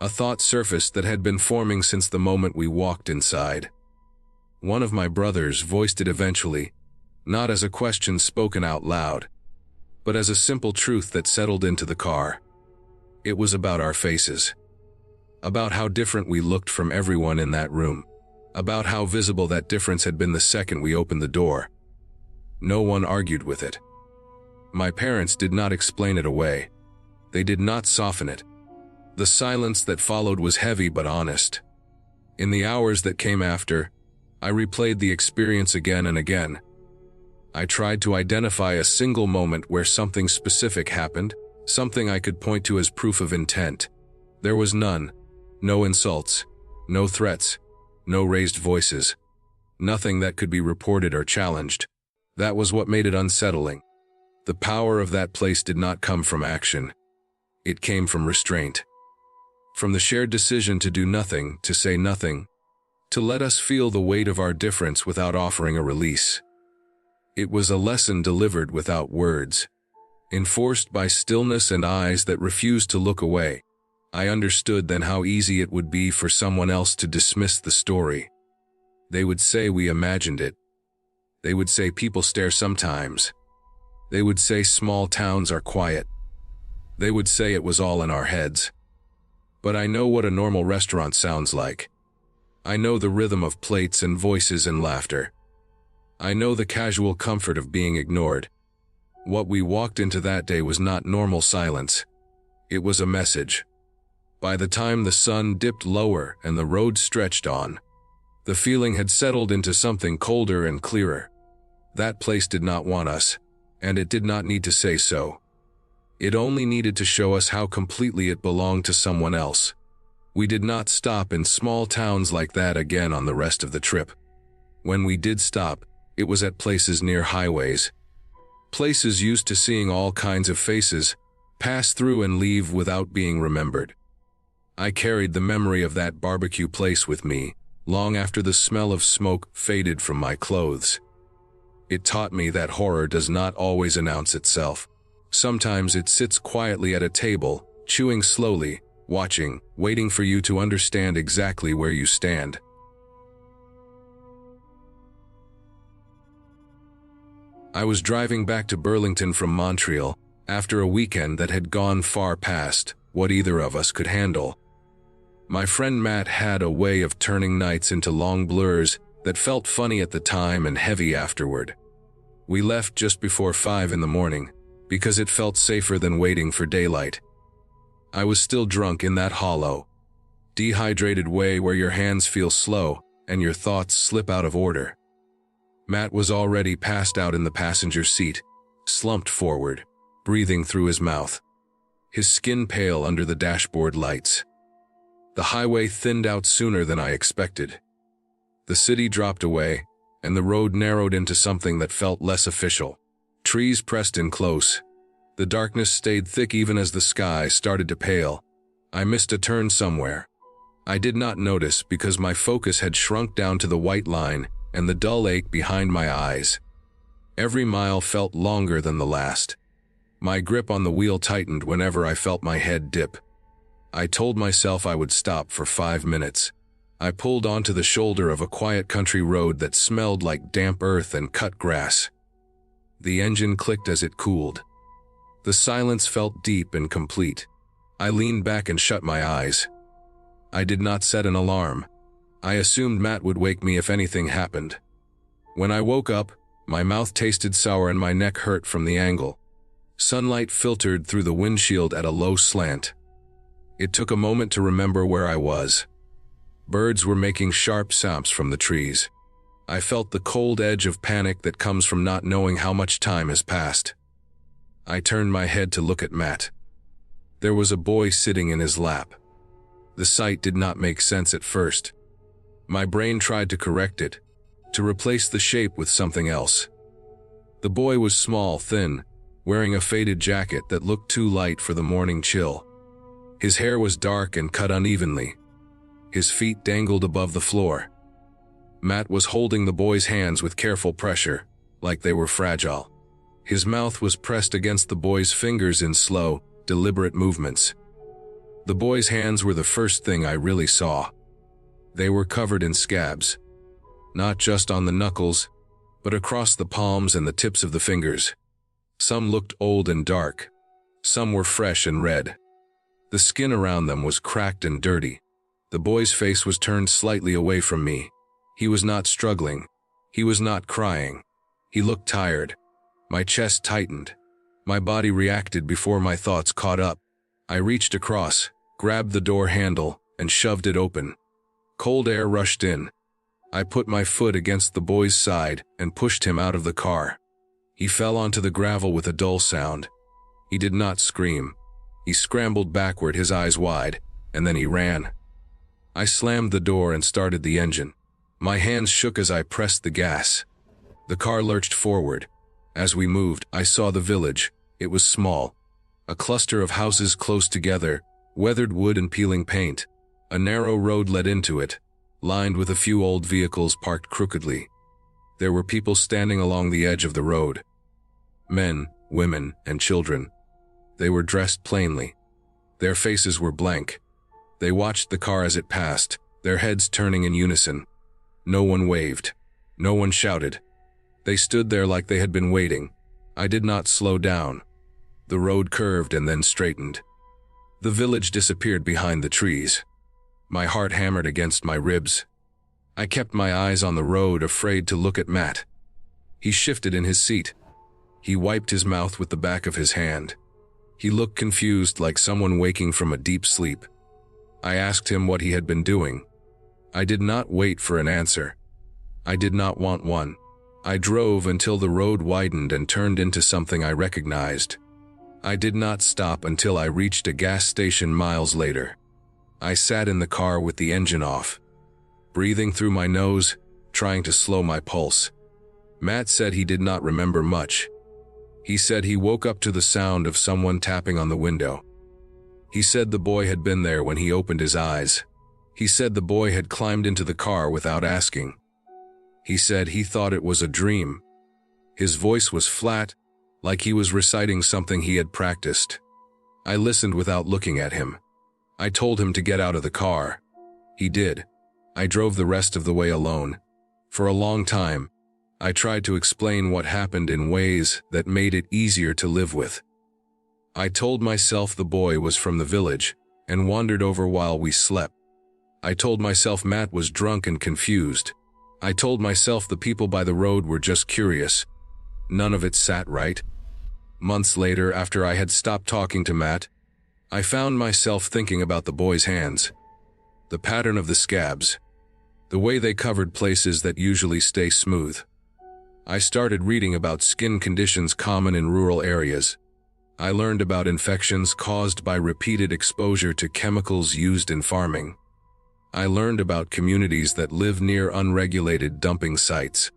a thought surfaced that had been forming since the moment we walked inside. One of my brothers voiced it eventually, not as a question spoken out loud, but as a simple truth that settled into the car. It was about our faces. About how different we looked from everyone in that room. About how visible that difference had been the second we opened the door. No one argued with it. My parents did not explain it away. They did not soften it. The silence that followed was heavy but honest. In the hours that came after, I replayed the experience again and again. I tried to identify a single moment where something specific happened, something I could point to as proof of intent. There was none. No insults, no threats, no raised voices. Nothing that could be reported or challenged. That was what made it unsettling. The power of that place did not come from action. It came from restraint. From the shared decision to do nothing, to say nothing, to let us feel the weight of our difference without offering a release. It was a lesson delivered without words, enforced by stillness and eyes that refused to look away. I understood then how easy it would be for someone else to dismiss the story. They would say we imagined it. They would say people stare sometimes. They would say small towns are quiet. They would say it was all in our heads. But I know what a normal restaurant sounds like. I know the rhythm of plates and voices and laughter. I know the casual comfort of being ignored. What we walked into that day was not normal silence. It was a message. By the time the sun dipped lower and the road stretched on, the feeling had settled into something colder and clearer. That place did not want us, and it did not need to say so. It only needed to show us how completely it belonged to someone else. We did not stop in small towns like that again on the rest of the trip. When we did stop, it was at places near highways. Places used to seeing all kinds of faces, pass through and leave without being remembered. I carried the memory of that barbecue place with me, long after the smell of smoke faded from my clothes. It taught me that horror does not always announce itself. Sometimes it sits quietly at a table, chewing slowly, watching, waiting for you to understand exactly where you stand. I was driving back to Burlington from Montreal, after a weekend that had gone far past what either of us could handle. My friend Matt had a way of turning nights into long blurs that felt funny at the time and heavy afterward. We left just before 5 in the morning, because it felt safer than waiting for daylight. I was still drunk in that hollow, dehydrated way where your hands feel slow and your thoughts slip out of order. Matt was already passed out in the passenger seat, slumped forward, breathing through his mouth, his skin pale under the dashboard lights. The highway thinned out sooner than I expected. The city dropped away, and the road narrowed into something that felt less official. Trees pressed in close. The darkness stayed thick even as the sky started to pale. I missed a turn somewhere. I did not notice because my focus had shrunk down to the white line and the dull ache behind my eyes. Every mile felt longer than the last. My grip on the wheel tightened whenever I felt my head dip. I told myself I would stop for 5 minutes. I pulled onto the shoulder of a quiet country road that smelled like damp earth and cut grass. The engine clicked as it cooled. The silence felt deep and complete. I leaned back and shut my eyes. I did not set an alarm. I assumed Matt would wake me if anything happened. When I woke up, my mouth tasted sour and my neck hurt from the angle. Sunlight filtered through the windshield at a low slant. It took a moment to remember where I was. Birds were making sharp sounds from the trees. I felt the cold edge of panic that comes from not knowing how much time has passed. I turned my head to look at Matt. There was a boy sitting in his lap. The sight did not make sense at first. My brain tried to correct it, to replace the shape with something else. The boy was small, thin, wearing a faded jacket that looked too light for the morning chill. His hair was dark and cut unevenly. His feet dangled above the floor. Matt was holding the boy's hands with careful pressure, like they were fragile. His mouth was pressed against the boy's fingers in slow, deliberate movements. The boy's hands were the first thing I really saw. They were covered in scabs, not just on the knuckles, but across the palms and the tips of the fingers. Some looked old and dark. Some were fresh and red. The skin around them was cracked and dirty. The boy's face was turned slightly away from me. He was not struggling. He was not crying. He looked tired. My chest tightened. My body reacted before my thoughts caught up. I reached across, grabbed the door handle, and shoved it open. Cold air rushed in. I put my foot against the boy's side and pushed him out of the car. He fell onto the gravel with a dull sound. He did not scream. He scrambled backward, his eyes wide, and then he ran. I slammed the door and started the engine. My hands shook as I pressed the gas. The car lurched forward. As we moved, I saw the village. It was small. A cluster of houses close together, weathered wood and peeling paint. A narrow road led into it, lined with a few old vehicles parked crookedly. There were people standing along the edge of the road. Men, women, and children. They were dressed plainly. Their faces were blank. They watched the car as it passed, their heads turning in unison. No one waved. No one shouted. They stood there like they had been waiting. I did not slow down. The road curved and then straightened. The village disappeared behind the trees. My heart hammered against my ribs. I kept my eyes on the road, afraid to look at Matt. He shifted in his seat. He wiped his mouth with the back of his hand. He looked confused, like someone waking from a deep sleep. I asked him what he had been doing. I did not wait for an answer. I did not want one. I drove until the road widened and turned into something I recognized. I did not stop until I reached a gas station miles later. I sat in the car with the engine off, breathing through my nose, trying to slow my pulse. Matt said he did not remember much. He said he woke up to the sound of someone tapping on the window. He said the boy had been there when he opened his eyes. He said the boy had climbed into the car without asking. He said he thought it was a dream. His voice was flat, like he was reciting something he had practiced. I listened without looking at him. I told him to get out of the car. He did. I drove the rest of the way alone. For a long time, I tried to explain what happened in ways that made it easier to live with. I told myself the boy was from the village and wandered over while we slept. I told myself Matt was drunk and confused. I told myself the people by the road were just curious. None of it sat right. Months later, after I had stopped talking to Matt, I found myself thinking about the boy's hands. The pattern of the scabs. The way they covered places that usually stay smooth. I started reading about skin conditions common in rural areas. I learned about infections caused by repeated exposure to chemicals used in farming. I learned about communities that live near unregulated dumping sites.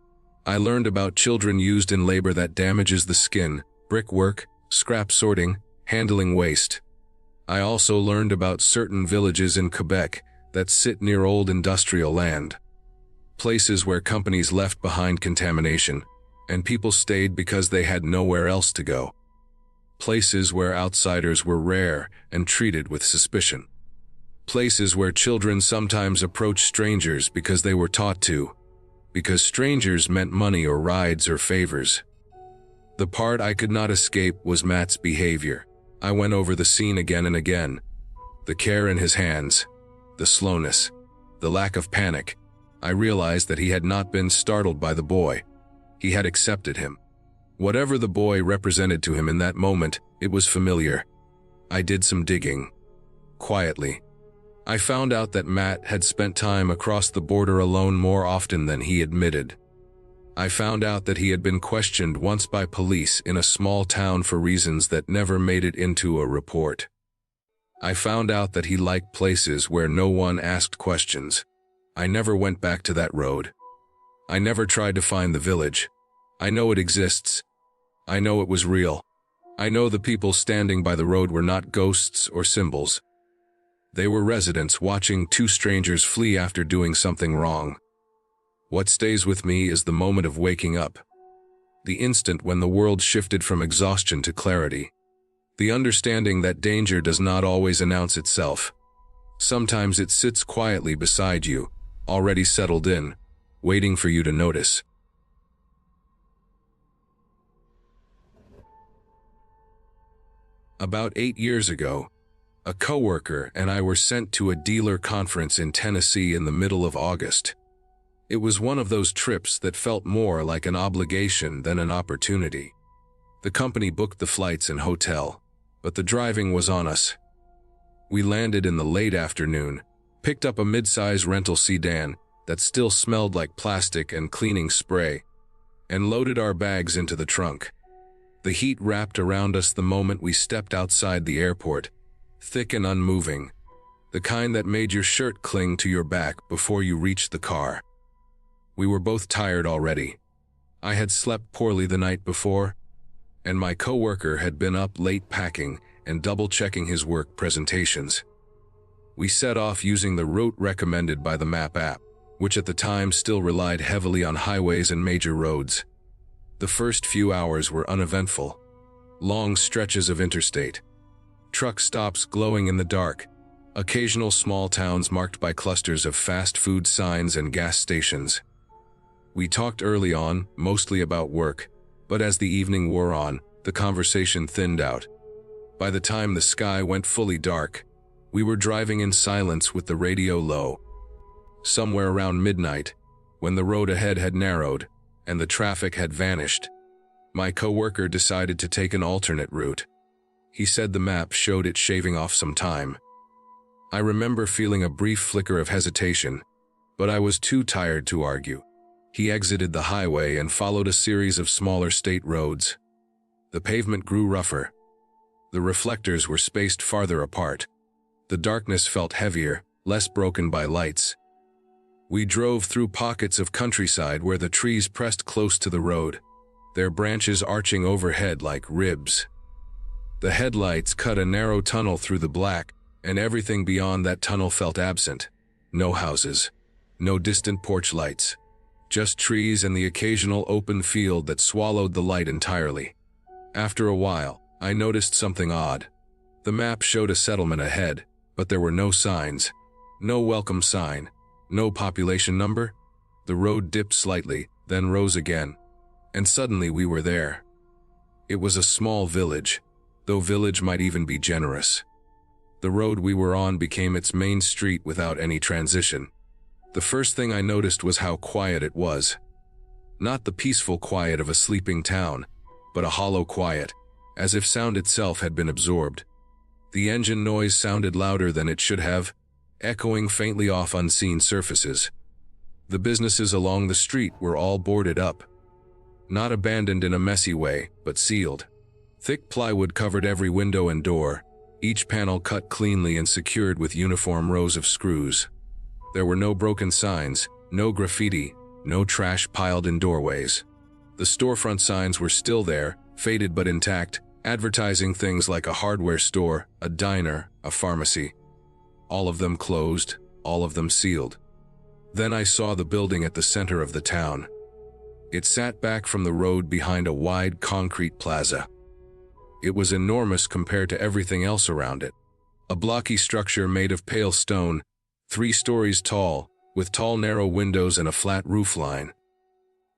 I learned about children used in labor that damages the skin, brickwork, scrap sorting, handling waste. I also learned about certain villages in Quebec that sit near old industrial land. Places where companies left behind contamination, and people stayed because they had nowhere else to go. Places where outsiders were rare and treated with suspicion. Places where children sometimes approached strangers because they were taught to, because strangers meant money or rides or favors. The part I could not escape was Matt's behavior. I went over the scene again and again. The care in his hands, the slowness, the lack of panic. I realized that he had not been startled by the boy. He had accepted him. Whatever the boy represented to him in that moment, it was familiar. I did some digging. Quietly. I found out that Matt had spent time across the border alone more often than he admitted. I found out that he had been questioned once by police in a small town for reasons that never made it into a report. I found out that he liked places where no one asked questions. I never went back to that road. I never tried to find the village. I know it exists. I know it was real. I know the people standing by the road were not ghosts or symbols. They were residents watching two strangers flee after doing something wrong. What stays with me is the moment of waking up. The instant when the world shifted from exhaustion to clarity. The understanding that danger does not always announce itself. Sometimes it sits quietly beside you, already settled in, waiting for you to notice. About 8 years ago, a coworker and I were sent to a dealer conference in Tennessee in the middle of August. It was one of those trips that felt more like an obligation than an opportunity. The company booked the flights and hotel, but the driving was on us. We landed in the late afternoon, picked up a mid-size rental sedan that still smelled like plastic and cleaning spray, and loaded our bags into the trunk. The heat wrapped around us the moment we stepped outside the airport, thick and unmoving, the kind that made your shirt cling to your back before you reached the car. We were both tired already. I had slept poorly the night before, and my coworker had been up late packing and double-checking his work presentations. We set off using the route recommended by the map app, which at the time still relied heavily on highways and major roads. The first few hours were uneventful. Long stretches of interstate. Truck stops glowing in the dark. Occasional small towns marked by clusters of fast food signs and gas stations. We talked early on, mostly about work, but as the evening wore on, the conversation thinned out. By the time the sky went fully dark, we were driving in silence with the radio low. Somewhere around midnight, when the road ahead had narrowed, and the traffic had vanished, my coworker decided to take an alternate route. He said the map showed it shaving off some time. I remember feeling a brief flicker of hesitation, but I was too tired to argue. He exited the highway and followed a series of smaller state roads. The pavement grew rougher. The reflectors were spaced farther apart. The darkness felt heavier, less broken by lights. We drove through pockets of countryside where the trees pressed close to the road, their branches arching overhead like ribs. The headlights cut a narrow tunnel through the black, and everything beyond that tunnel felt absent. No houses, no distant porch lights, just trees and the occasional open field that swallowed the light entirely. After a while, I noticed something odd. The map showed a settlement ahead, but there were no signs. No welcome sign, no population number. The road dipped slightly, then rose again, and suddenly we were there. It was a small village, though village might even be generous. The road we were on became its main street without any transition. The first thing I noticed was how quiet it was. Not the peaceful quiet of a sleeping town, but a hollow quiet, as if sound itself had been absorbed. The engine noise sounded louder than it should have, echoing faintly off unseen surfaces. The businesses along the street were all boarded up. Not abandoned in a messy way, but sealed. Thick plywood covered every window and door, each panel cut cleanly and secured with uniform rows of screws. There were no broken signs, no graffiti, no trash piled in doorways. The storefront signs were still there, faded but intact, advertising things like a hardware store, a diner, a pharmacy. All of them closed, all of them sealed. Then I saw the building at the center of the town. It sat back from the road behind a wide concrete plaza. It was enormous compared to everything else around it. A blocky structure made of pale stone, 3 stories tall, with tall narrow windows and a flat roofline.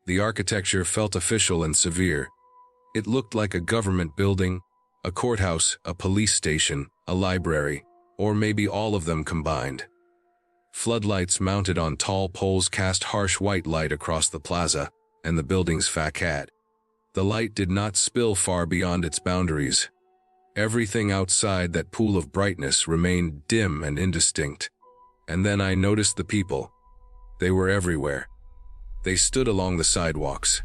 The architecture felt official and severe. It looked like a government building, a courthouse, a police station, a library, or maybe all of them combined. Floodlights mounted on tall poles cast harsh white light across the plaza and the building's facade. The light did not spill far beyond its boundaries. Everything outside that pool of brightness remained dim and indistinct. And then I noticed the people. They were everywhere. They stood along the sidewalks.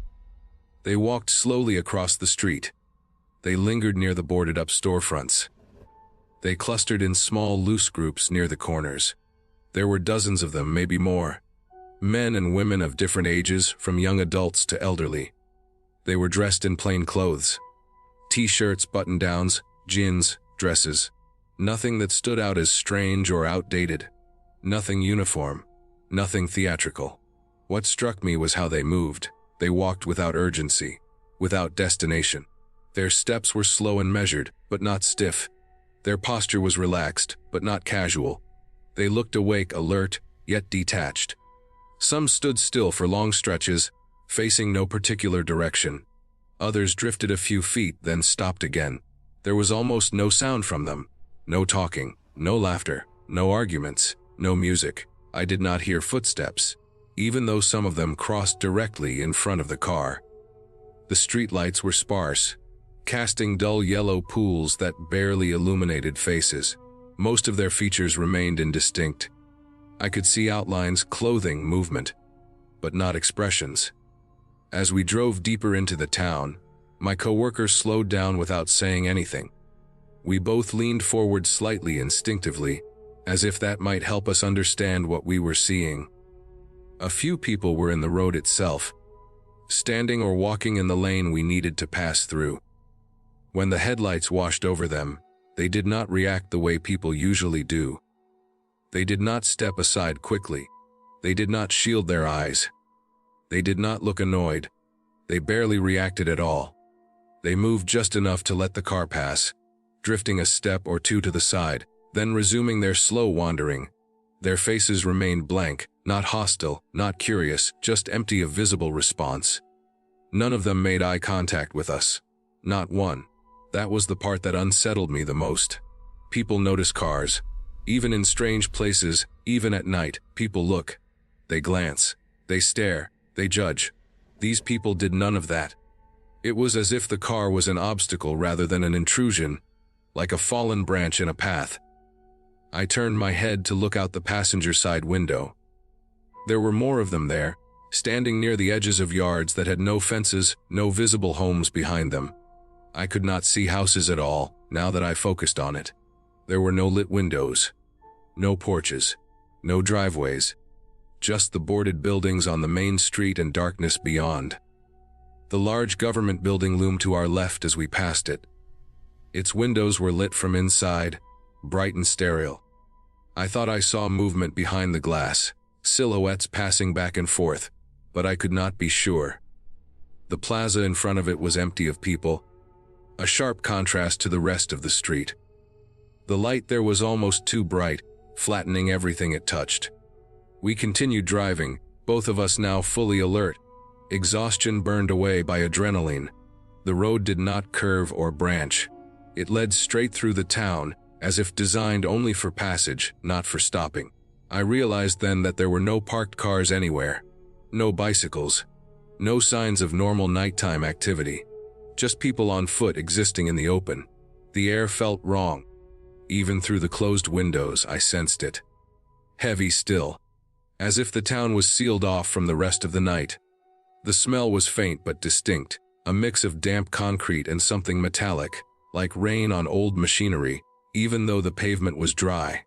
They walked slowly across the street. They lingered near the boarded-up storefronts. They clustered in small, loose groups near the corners. There were dozens of them, maybe more. Men and women of different ages, from young adults to elderly. They were dressed in plain clothes. T-shirts, button-downs, jeans, dresses. Nothing that stood out as strange or outdated. Nothing uniform. Nothing theatrical. What struck me was how they moved. They walked without urgency, without destination. Their steps were slow and measured, but not stiff. Their posture was relaxed, but not casual. They looked awake, alert, yet detached. Some stood still for long stretches, facing no particular direction. Others drifted a few feet, then stopped again. There was almost no sound from them. No talking, no laughter, no arguments, no music. I did not hear footsteps, even though some of them crossed directly in front of the car. The streetlights were sparse, casting dull yellow pools that barely illuminated faces. Most of their features remained indistinct. I could see outlines, clothing, movement, but not expressions. As we drove deeper into the town, my coworker slowed down without saying anything. We both leaned forward slightly instinctively, as if that might help us understand what we were seeing. A few people were in the road itself, standing or walking in the lane we needed to pass through. When the headlights washed over them, they did not react the way people usually do. They did not step aside quickly. They did not shield their eyes. They did not look annoyed. They barely reacted at all. They moved just enough to let the car pass, drifting a step or two to the side, then resuming their slow wandering. Their faces remained blank, not hostile, not curious, just empty of visible response. None of them made eye contact with us. Not one. That was the part that unsettled me the most. People notice cars. Even in strange places, even at night, people look. They glance. They stare. They judge. These people did none of that. It was as if the car was an obstacle rather than an intrusion, like a fallen branch in a path. I turned my head to look out the passenger side window. There were more of them there, standing near the edges of yards that had no fences, no visible homes behind them. I could not see houses at all, now that I focused on it. There were no lit windows, no porches, no driveways, just the boarded buildings on the main street and darkness beyond. The large government building loomed to our left as we passed it. Its windows were lit from inside, bright and sterile. I thought I saw movement behind the glass, silhouettes passing back and forth, but I could not be sure. The plaza in front of it was empty of people, a sharp contrast to the rest of the street. The light there was almost too bright, flattening everything it touched. We continued driving, both of us now fully alert, exhaustion burned away by adrenaline. The road did not curve or branch. It led straight through the town, as if designed only for passage, not for stopping. I realized then that there were no parked cars anywhere, no bicycles, no signs of normal nighttime activity, just people on foot existing in the open. The air felt wrong. Even through the closed windows, I sensed it. Heavy still, as if the town was sealed off from the rest of the night. The smell was faint but distinct, a mix of damp concrete and something metallic, like rain on old machinery, even though the pavement was dry.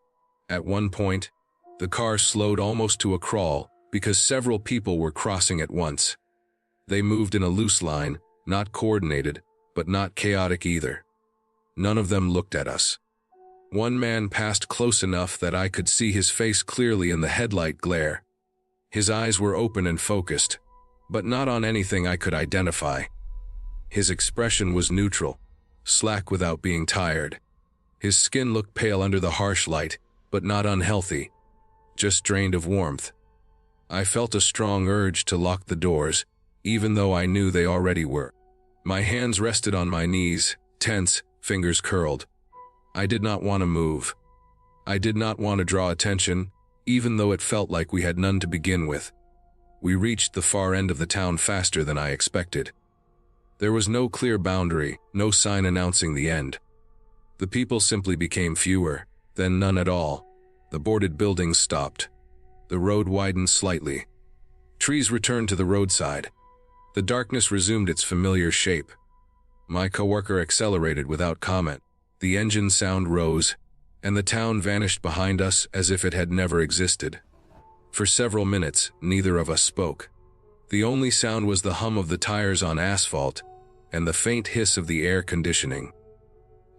At one point, the car slowed almost to a crawl because several people were crossing at once. They moved in a loose line, not coordinated, but not chaotic either. None of them looked at us. One man passed close enough that I could see his face clearly in the headlight glare. His eyes were open and focused, but not on anything I could identify. His expression was neutral, slack without being tired. His skin looked pale under the harsh light, but not unhealthy, just drained of warmth. I felt a strong urge to lock the doors, even though I knew they already were. My hands rested on my knees, tense, fingers curled. I did not want to move. I did not want to draw attention, even though it felt like we had none to begin with. We reached the far end of the town faster than I expected. There was no clear boundary, no sign announcing the end. The people simply became fewer, then none at all. The boarded buildings stopped. The road widened slightly. Trees returned to the roadside. The darkness resumed its familiar shape. My coworker accelerated without comment. The engine sound rose, and the town vanished behind us as if it had never existed. For several minutes, neither of us spoke. The only sound was the hum of the tires on asphalt and the faint hiss of the air conditioning.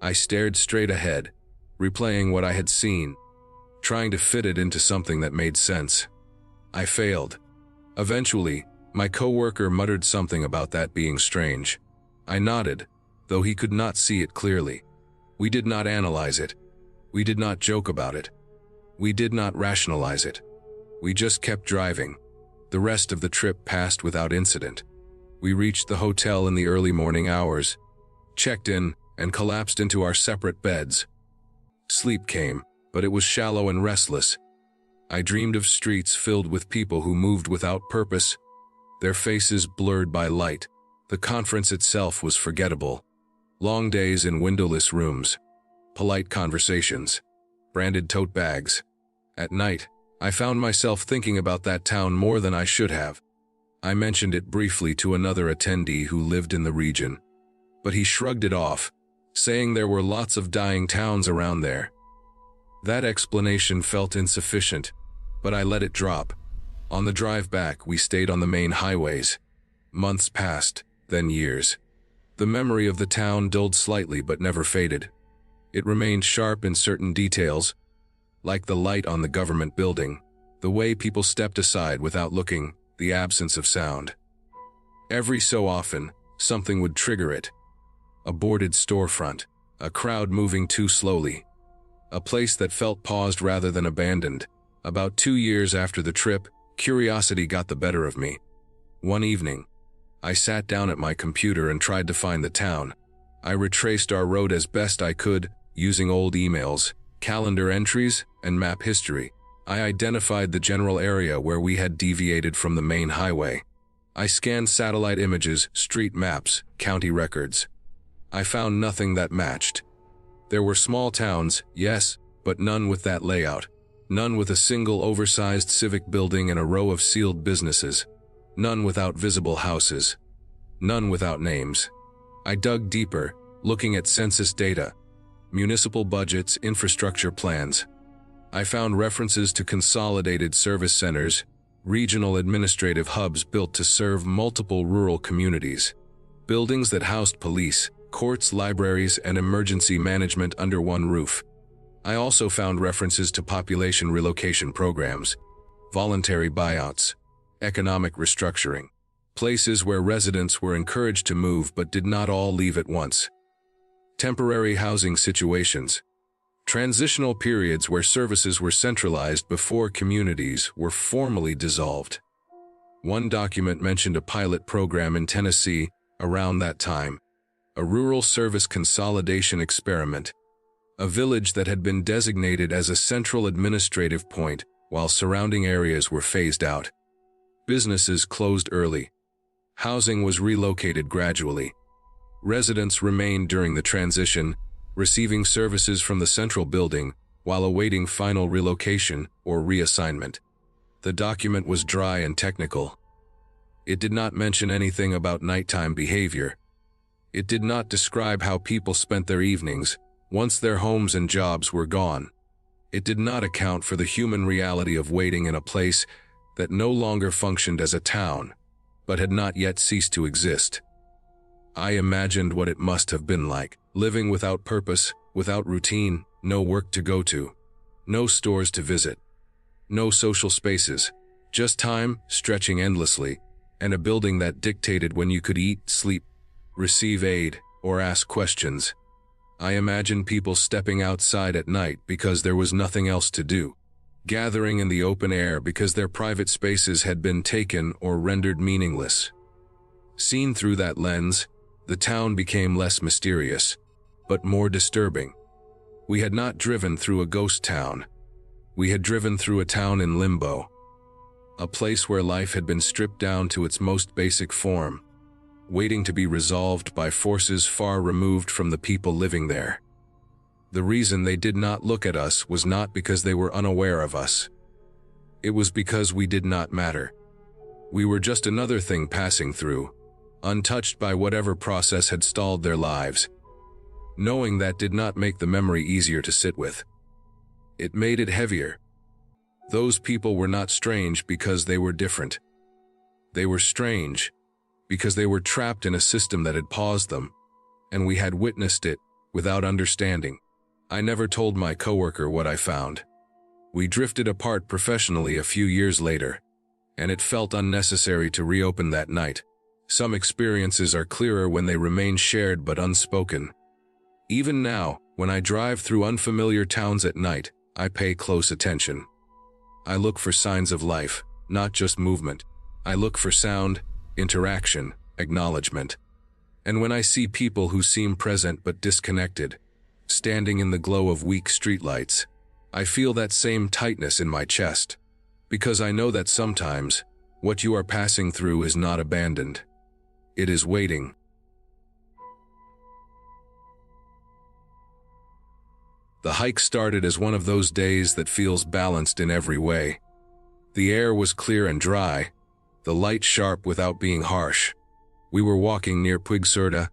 I stared straight ahead, replaying what I had seen, trying to fit it into something that made sense. I failed. Eventually, my coworker muttered something about that being strange. I nodded, though he could not see it clearly. We did not analyze it. We did not joke about it. We did not rationalize it. We just kept driving. The rest of the trip passed without incident. We reached the hotel in the early morning hours, checked in, and collapsed into our separate beds. Sleep came, but it was shallow and restless. I dreamed of streets filled with people who moved without purpose, their faces blurred by light. The conference itself was forgettable. Long days in windowless rooms, polite conversations, branded tote bags. At night, I found myself thinking about that town more than I should have. I mentioned it briefly to another attendee who lived in the region, but he shrugged it off, saying there were lots of dying towns around there. That explanation felt insufficient, but I let it drop. On the drive back, we stayed on the main highways. Months passed, then years. The memory of the town dulled slightly but never faded. It remained sharp in certain details, like the light on the government building, the way people stepped aside without looking, the absence of sound. Every so often, something would trigger it. A boarded storefront, a crowd moving too slowly, a place that felt paused rather than abandoned. About 2 years after the trip, curiosity got the better of me. One evening, I sat down at my computer and tried to find the town. I retraced our road as best I could, using old emails, calendar entries, and map history. I identified the general area where we had deviated from the main highway. I scanned satellite images, street maps, county records. I found nothing that matched. There were small towns, yes, but none with that layout. None with a single oversized civic building and a row of sealed businesses. None without visible houses. None without names. I dug deeper, looking at census data. municipal budgets, infrastructure plans. I found references to consolidated service centers, regional administrative hubs built to serve multiple rural communities, buildings that housed police, courts, libraries, and emergency management under one roof. I also found references to population relocation programs, voluntary buyouts, economic restructuring, places where residents were encouraged to move but did not all leave at once, temporary housing situations, transitional periods where services were centralized before communities were formally dissolved. One document mentioned a pilot program in Tennessee around that time, a rural service consolidation experiment, a village that had been designated as a central administrative point while surrounding areas were phased out. Businesses closed early. Housing was relocated gradually. Residents remained during the transition, receiving services from the central building while awaiting final relocation or reassignment. The document was dry and technical. It did not mention anything about nighttime behavior. It did not describe how people spent their evenings once their homes and jobs were gone. It did not account for the human reality of waiting in a place that no longer functioned as a town, but had not yet ceased to exist. I imagined what it must have been like, living without purpose, without routine, no work to go to, no stores to visit, no social spaces, just time stretching endlessly, and a building that dictated when you could eat, sleep, receive aid, or ask questions. I imagined people stepping outside at night because there was nothing else to do, gathering in the open air because their private spaces had been taken or rendered meaningless. Seen through that lens, the town became less mysterious, but more disturbing. We had not driven through a ghost town. We had driven through a town in limbo, a place where life had been stripped down to its most basic form, waiting to be resolved by forces far removed from the people living there. The reason they did not look at us was not because they were unaware of us. It was because we did not matter. We were just another thing passing through, untouched by whatever process had stalled their lives. Knowing that did not make the memory easier to sit with. It made it heavier. Those people were not strange because they were different. They were strange because they were trapped in a system that had paused them, and we had witnessed it without understanding. I never told my coworker what I found. We drifted apart professionally a few years later, and it felt unnecessary to reopen that night. Some experiences are clearer when they remain shared but unspoken. Even now, when I drive through unfamiliar towns at night, I pay close attention. I look for signs of life, not just movement. I look for sound, interaction, acknowledgement. And when I see people who seem present but disconnected, standing in the glow of weak streetlights, I feel that same tightness in my chest, because I know that sometimes what you are passing through is not abandoned. It is waiting. The hike started as one of those days that feels balanced in every way. The air was clear and dry, the light sharp without being harsh. We were walking near Puigcerda,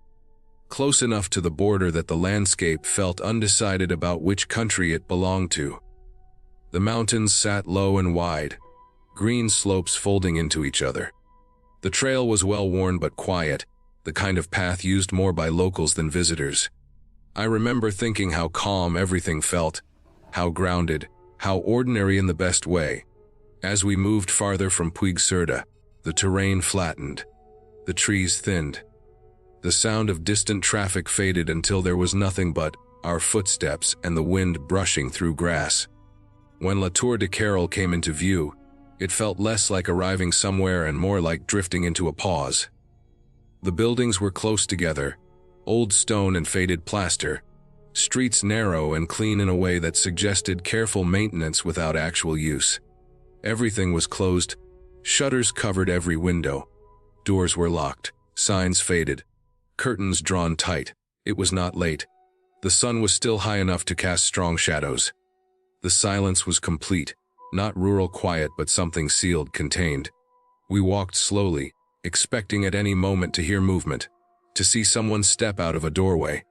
close enough to the border that the landscape felt undecided about which country it belonged to. The mountains sat low and wide, green slopes folding into each other. The trail was well-worn but quiet, the kind of path used more by locals than visitors. I remember thinking how calm everything felt, how grounded, how ordinary in the best way. As we moved farther from Puigcerda, the terrain flattened, the trees thinned. The sound of distant traffic faded until there was nothing but our footsteps and the wind brushing through grass. When La Tour de Carol came into view, it felt less like arriving somewhere and more like drifting into a pause. The buildings were close together, old stone and faded plaster, streets narrow and clean in a way that suggested careful maintenance without actual use. Everything was closed, shutters covered every window, doors were locked, signs faded, curtains drawn tight. It was not late. The sun was still high enough to cast strong shadows. The silence was complete, not rural quiet but something sealed, contained. We walked slowly, expecting at any moment to hear movement, to see someone step out of a doorway.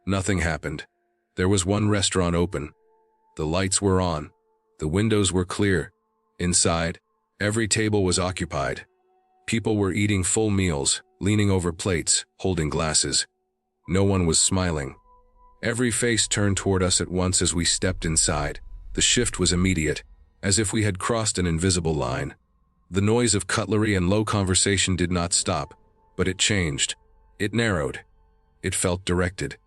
Nothing happened. There was one restaurant open. The lights were on. The windows were clear. Inside, every table was occupied. People were eating full meals, leaning over plates, holding glasses. No one was smiling. Every face turned toward us at once as we stepped inside. The shift was immediate, as if we had crossed an invisible line. The noise of cutlery and low conversation did not stop, but it changed. It narrowed. It felt directed.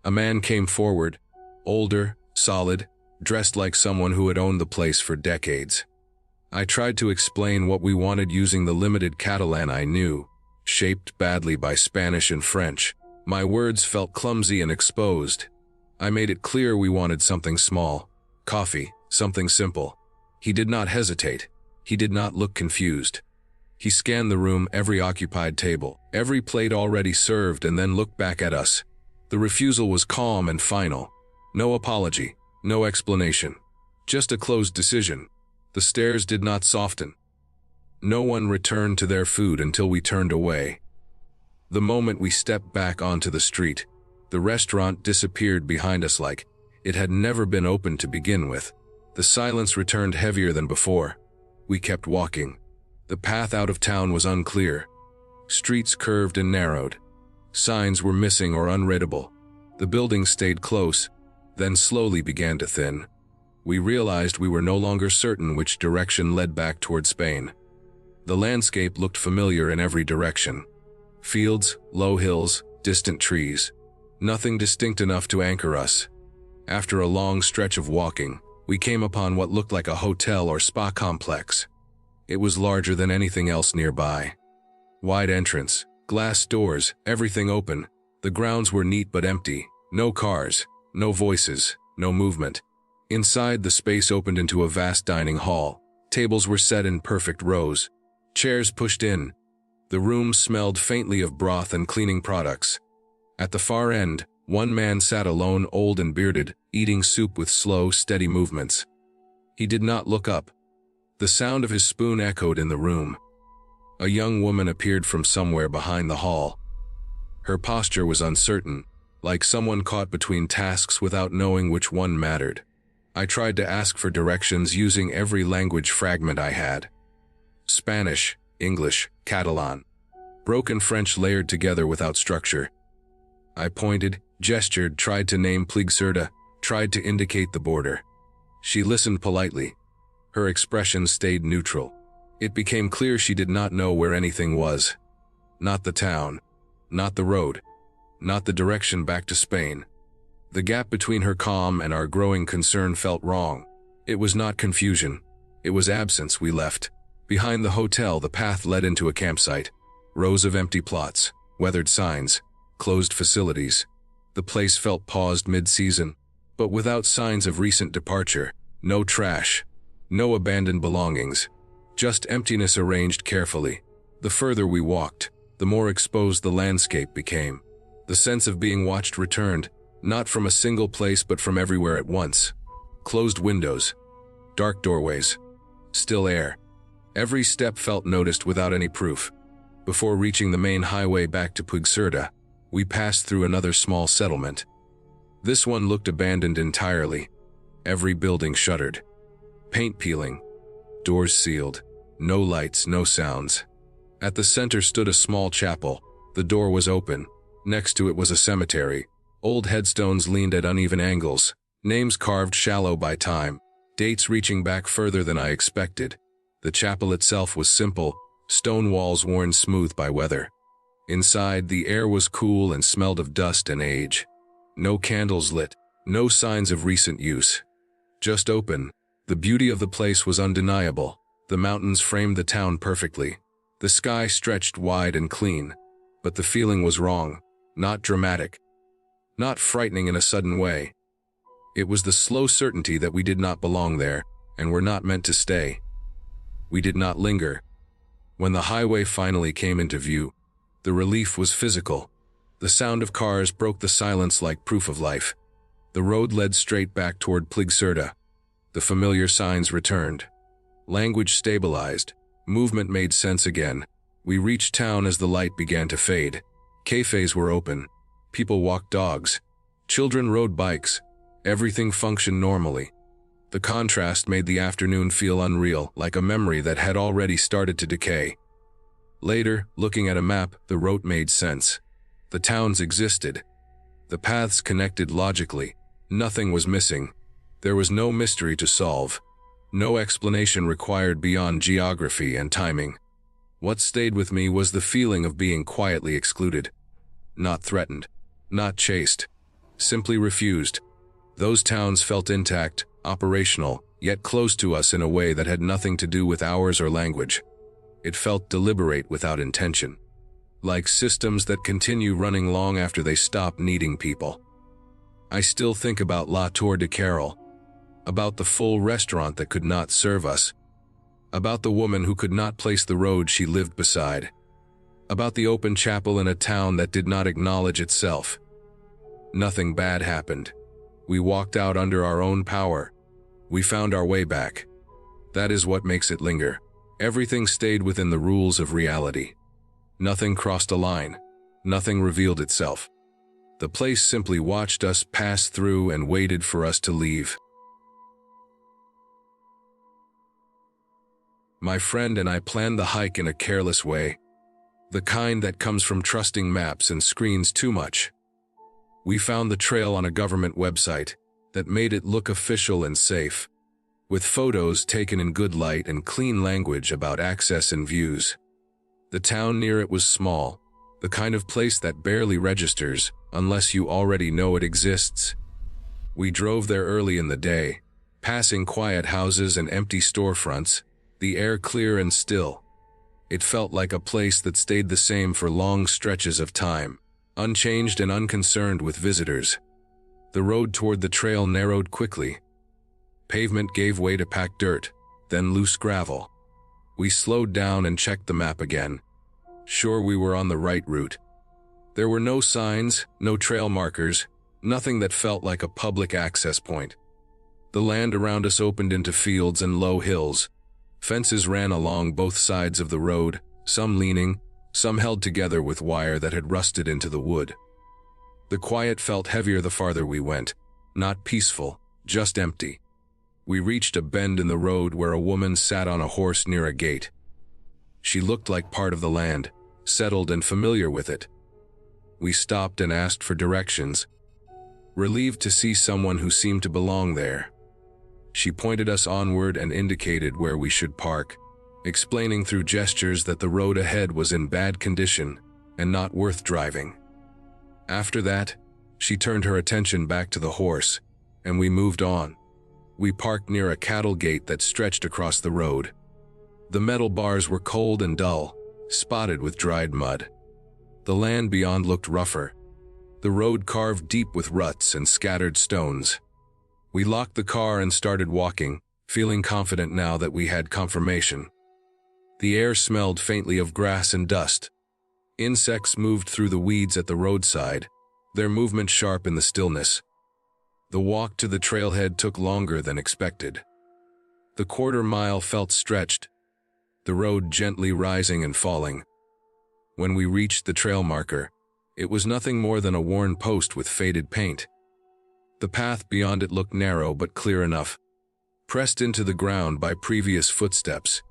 A man came forward, older, solid, dressed like someone who had owned the place for decades. I tried to explain what we wanted using the limited Catalan I knew, shaped badly by Spanish and French. My words felt clumsy and exposed. I made it clear we wanted something small, coffee, something simple. He did not hesitate. He did not look confused. He scanned the room, every occupied table, every plate already served, and then looked back at us. The refusal was calm and final. No apology, no explanation. Just a closed decision. The stares did not soften. No one returned to their food until we turned away. The moment we stepped back onto the street, the restaurant disappeared behind us like it had never been opened to begin with. The silence returned heavier than before. We kept walking. The path out of town was unclear. Streets curved and narrowed. Signs were missing or unreadable. The buildings stayed close, then slowly began to thin. We realized we were no longer certain which direction led back toward Spain. The landscape looked familiar in every direction. Fields, low hills, distant trees. Nothing distinct enough to anchor us. After a long stretch of walking, we came upon what looked like a hotel or spa complex. It was larger than anything else nearby. Wide entrance, glass doors, everything open. The grounds were neat but empty. No cars, no voices, no movement. Inside, the space opened into a vast dining hall. Tables were set in perfect rows. Chairs pushed in. The room smelled faintly of broth and cleaning products. At the far end, one man sat alone, old and bearded, eating soup with slow, steady movements. He did not look up. The sound of his spoon echoed in the room. A young woman appeared from somewhere behind the hall. Her posture was uncertain, like someone caught between tasks without knowing which one mattered. I tried to ask for directions using every language fragment I had. Spanish, English, Catalan. Broken French layered together without structure. I pointed, gestured, tried to name Pligcerda, tried to indicate the border. She listened politely. Her expression stayed neutral. It became clear she did not know where anything was. Not the town. Not the road. Not the direction back to Spain. The gap between her calm and our growing concern felt wrong. It was not confusion. It was absence. We left. Behind the hotel, the path led into a campsite. Rows of empty plots, weathered signs, closed facilities. The place felt paused mid-season, but without signs of recent departure. No trash. No abandoned belongings. Just emptiness arranged carefully. The further we walked, the more exposed the landscape became. The sense of being watched returned, not from a single place but from everywhere at once. Closed windows. Dark doorways. Still air. Every step felt noticed without any proof. Before reaching the main highway back to Pligcerda, we passed through another small settlement. This one looked abandoned entirely. Every building shuttered. Paint peeling. Doors sealed. No lights, no sounds. At the center stood a small chapel. The door was open. Next to it was a cemetery. Old headstones leaned at uneven angles. Names carved shallow by time. Dates reaching back further than I expected. The chapel itself was simple, stone walls worn smooth by weather. Inside, the air was cool and smelled of dust and age. No candles lit, no signs of recent use. Just open. The beauty of the place was undeniable. The mountains framed the town perfectly. The sky stretched wide and clean. But the feeling was wrong, not dramatic. Not frightening in a sudden way. It was the slow certainty that we did not belong there, and were not meant to stay. We did not linger. When the highway finally came into view, the relief was physical. The sound of cars broke the silence like proof of life. The road led straight back toward Pligcerda. The familiar signs returned. Language stabilized. Movement made sense again. We reached town as the light began to fade. Cafes were open. People walked dogs. Children rode bikes. Everything functioned normally. The contrast made the afternoon feel unreal, like a memory that had already started to decay. Later, looking at a map, the route made sense. The towns existed. The paths connected logically. Nothing was missing. There was no mystery to solve. No explanation required beyond geography and timing. What stayed with me was the feeling of being quietly excluded. Not threatened. Not chased. Simply refused. Those towns felt intact, operational, yet close to us in a way that had nothing to do with ours or language. It felt deliberate without intention. Like systems that continue running long after they stop needing people. I still think about La Tour de Carol. About the full restaurant that could not serve us. About the woman who could not place the road she lived beside. About the open chapel in a town that did not acknowledge itself. Nothing bad happened. We walked out under our own power. We found our way back. That is what makes it linger. Everything stayed within the rules of reality. Nothing crossed a line. Nothing revealed itself. The place simply watched us pass through and waited for us to leave. My friend and I planned the hike in a careless way. The kind that comes from trusting maps and screens too much. We found the trail on a government website that made it look official and safe, with photos taken in good light and clean language about access and views. The town near it was small, the kind of place that barely registers unless you already know it exists. We drove there early in the day, passing quiet houses and empty storefronts, the air clear and still. It felt like a place that stayed the same for long stretches of time, unchanged and unconcerned with visitors. The road toward the trail narrowed quickly. Pavement gave way to packed dirt, then loose gravel. We slowed down and checked the map again, sure we were on the right route. There were no signs, no trail markers, nothing that felt like a public access point. The land around us opened into fields and low hills. Fences ran along both sides of the road, some leaning, some held together with wire that had rusted into the wood. The quiet felt heavier the farther we went, not peaceful, just empty. We reached a bend in the road where a woman sat on a horse near a gate. She looked like part of the land, settled and familiar with it. We stopped and asked for directions, relieved to see someone who seemed to belong there. She pointed us onward and indicated where we should park, explaining through gestures that the road ahead was in bad condition and not worth driving. After that, she turned her attention back to the horse, and we moved on. We parked near a cattle gate that stretched across the road. The metal bars were cold and dull, spotted with dried mud. The land beyond looked rougher, the road carved deep with ruts and scattered stones. We locked the car and started walking, feeling confident now that we had confirmation. The air smelled faintly of grass and dust. Insects moved through the weeds at the roadside, their movement sharp in the stillness. The walk to the trailhead took longer than expected. The quarter-mile felt stretched, the road gently rising and falling. When we reached the trail marker, it was nothing more than a worn post with faded paint. The path beyond it looked narrow but clear enough, pressed into the ground by previous footsteps.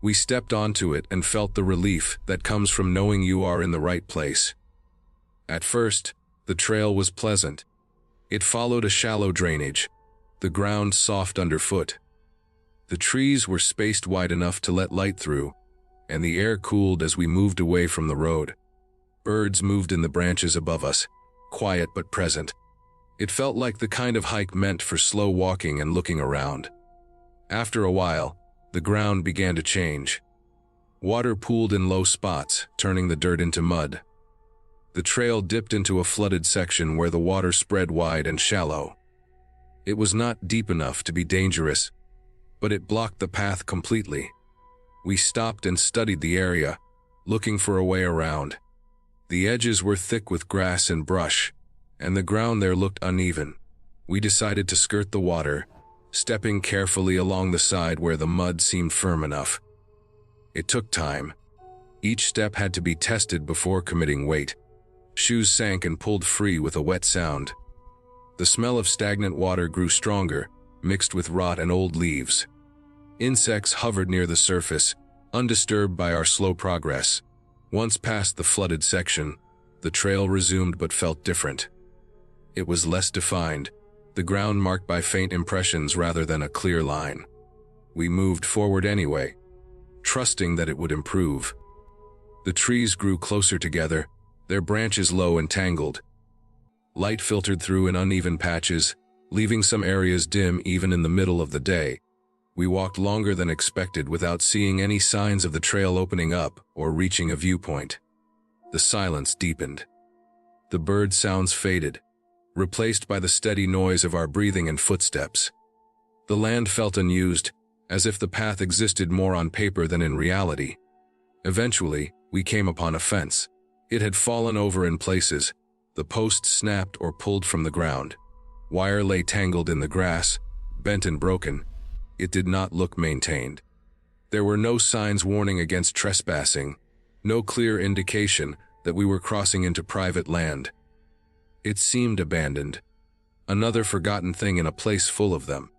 We stepped onto it and felt the relief that comes from knowing you are in the right place. At first, the trail was pleasant. It followed a shallow drainage, the ground soft underfoot. The trees were spaced wide enough to let light through, and the air cooled as we moved away from the road. Birds moved in the branches above us, quiet but present. It felt like the kind of hike meant for slow walking and looking around. After a while, the ground began to change. Water pooled in low spots, turning the dirt into mud. The trail dipped into a flooded section where the water spread wide and shallow. It was not deep enough to be dangerous, but it blocked the path completely. We stopped and studied the area, looking for a way around. The edges were thick with grass and brush, and the ground there looked uneven. We decided to skirt the water, stepping carefully along the side where the mud seemed firm enough. It took time. Each step had to be tested before committing weight. Shoes sank and pulled free with a wet sound. The smell of stagnant water grew stronger, mixed with rot and old leaves. Insects hovered near the surface, undisturbed by our slow progress. Once past the flooded section, the trail resumed but felt different. It was less defined, the ground marked by faint impressions rather than a clear line. We moved forward anyway, trusting that it would improve. The trees grew closer together, their branches low and tangled. Light filtered through in uneven patches, leaving some areas dim even in the middle of the day. We walked longer than expected without seeing any signs of the trail opening up or reaching a viewpoint. The silence deepened. The bird sounds faded, replaced by the steady noise of our breathing and footsteps. The land felt unused, as if the path existed more on paper than in reality. Eventually, we came upon a fence. It had fallen over in places, the posts snapped or pulled from the ground. Wire lay tangled in the grass, bent and broken. It did not look maintained. There were no signs warning against trespassing, no clear indication that we were crossing into private land. It seemed abandoned, another forgotten thing in a place full of them.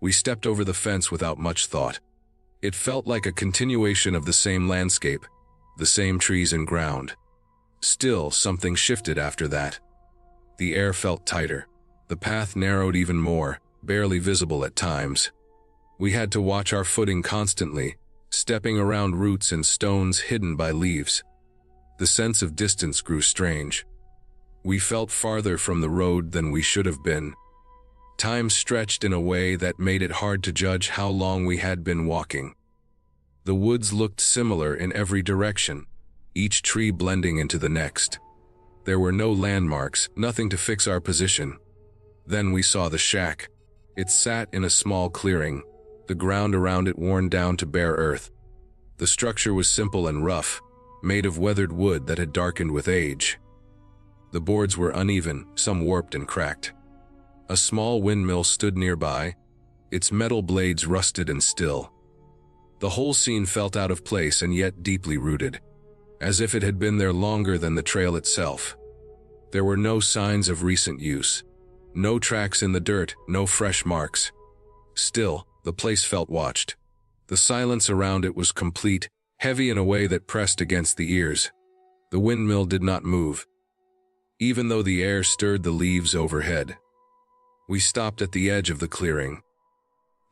We stepped over the fence without much thought. It felt like a continuation of the same landscape, the same trees and ground. Still, something shifted after that. The air felt tighter. The path narrowed even more, barely visible at times. We had to watch our footing constantly, stepping around roots and stones hidden by leaves. The sense of distance grew strange. We felt farther from the road than we should have been. Time stretched in a way that made it hard to judge how long we had been walking. The woods looked similar in every direction, each tree blending into the next. There were no landmarks, nothing to fix our position. Then we saw the shack. It sat in a small clearing, the ground around it worn down to bare earth. The structure was simple and rough, made of weathered wood that had darkened with age. The boards were uneven, some warped and cracked. A small windmill stood nearby, its metal blades rusted and still. The whole scene felt out of place and yet deeply rooted, as if it had been there longer than the trail itself. There were no signs of recent use. No tracks in the dirt, no fresh marks. Still, the place felt watched. The silence around it was complete, heavy in a way that pressed against the ears. The windmill did not move, even though the air stirred the leaves overhead. We stopped at the edge of the clearing.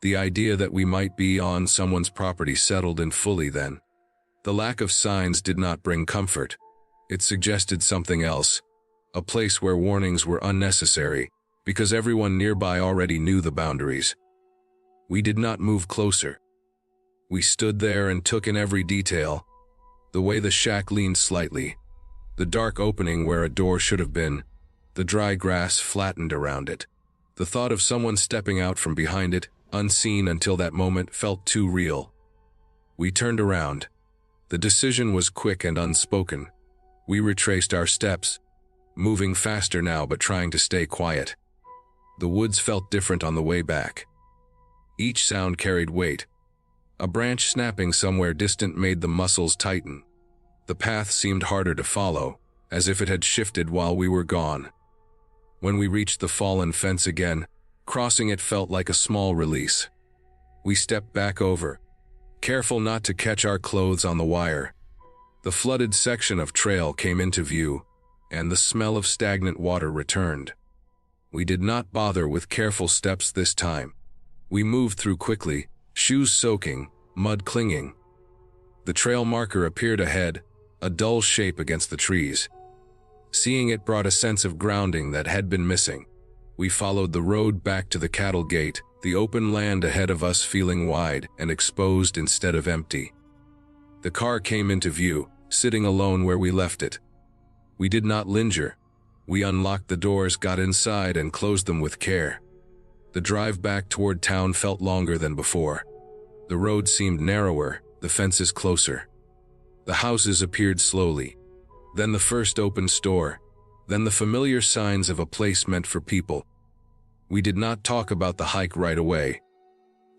The idea that we might be on someone's property settled in fully then. The lack of signs did not bring comfort. It suggested something else, a place where warnings were unnecessary, because everyone nearby already knew the boundaries. We did not move closer. We stood there and took in every detail. The way the shack leaned slightly, the dark opening where a door should have been, the dry grass flattened around it. The thought of someone stepping out from behind it, unseen until that moment, felt too real. We turned around. The decision was quick and unspoken. We retraced our steps, moving faster now but trying to stay quiet. The woods felt different on the way back. Each sound carried weight. A branch snapping somewhere distant made the muscles tighten. The path seemed harder to follow, as if it had shifted while we were gone. When we reached the fallen fence again, crossing it felt like a small release. We stepped back over, careful not to catch our clothes on the wire. The flooded section of trail came into view, and the smell of stagnant water returned. We did not bother with careful steps this time. We moved through quickly, shoes soaking, mud clinging. The trail marker appeared ahead, a dull shape against the trees. Seeing it brought a sense of grounding that had been missing. We followed the road back to the cattle gate, the open land ahead of us feeling wide and exposed instead of empty. The car came into view, sitting alone where we left it. We did not linger. We unlocked the doors, got inside, and closed them with care. The drive back toward town felt longer than before. The road seemed narrower, the fences closer. The houses appeared slowly. Then the first open store. Then the familiar signs of a place meant for people. We did not talk about the hike right away.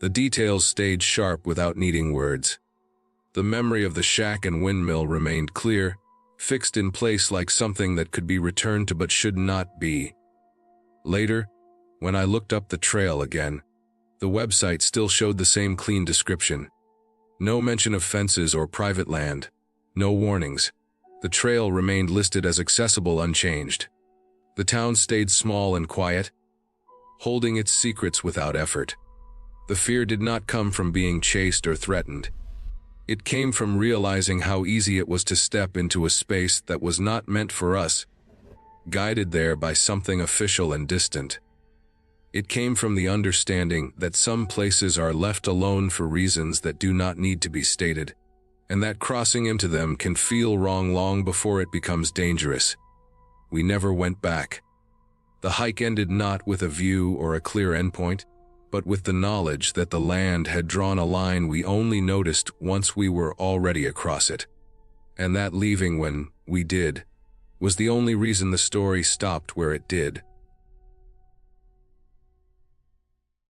The details stayed sharp without needing words. The memory of the shack and windmill remained clear, fixed in place like something that could be returned to but should not be. Later, when I looked up the trail again, the website still showed the same clean description. No mention of fences or private land, no warnings. The trail remained listed as accessible unchanged. The town stayed small and quiet, holding its secrets without effort. The fear did not come from being chased or threatened. It came from realizing how easy it was to step into a space that was not meant for us, guided there by something official and distant. It came from the understanding that some places are left alone for reasons that do not need to be stated, and that crossing into them can feel wrong long before it becomes dangerous. We never went back. The hike ended not with a view or a clear endpoint, but with the knowledge that the land had drawn a line we only noticed once we were already across it. And that leaving when we did was the only reason the story stopped where it did.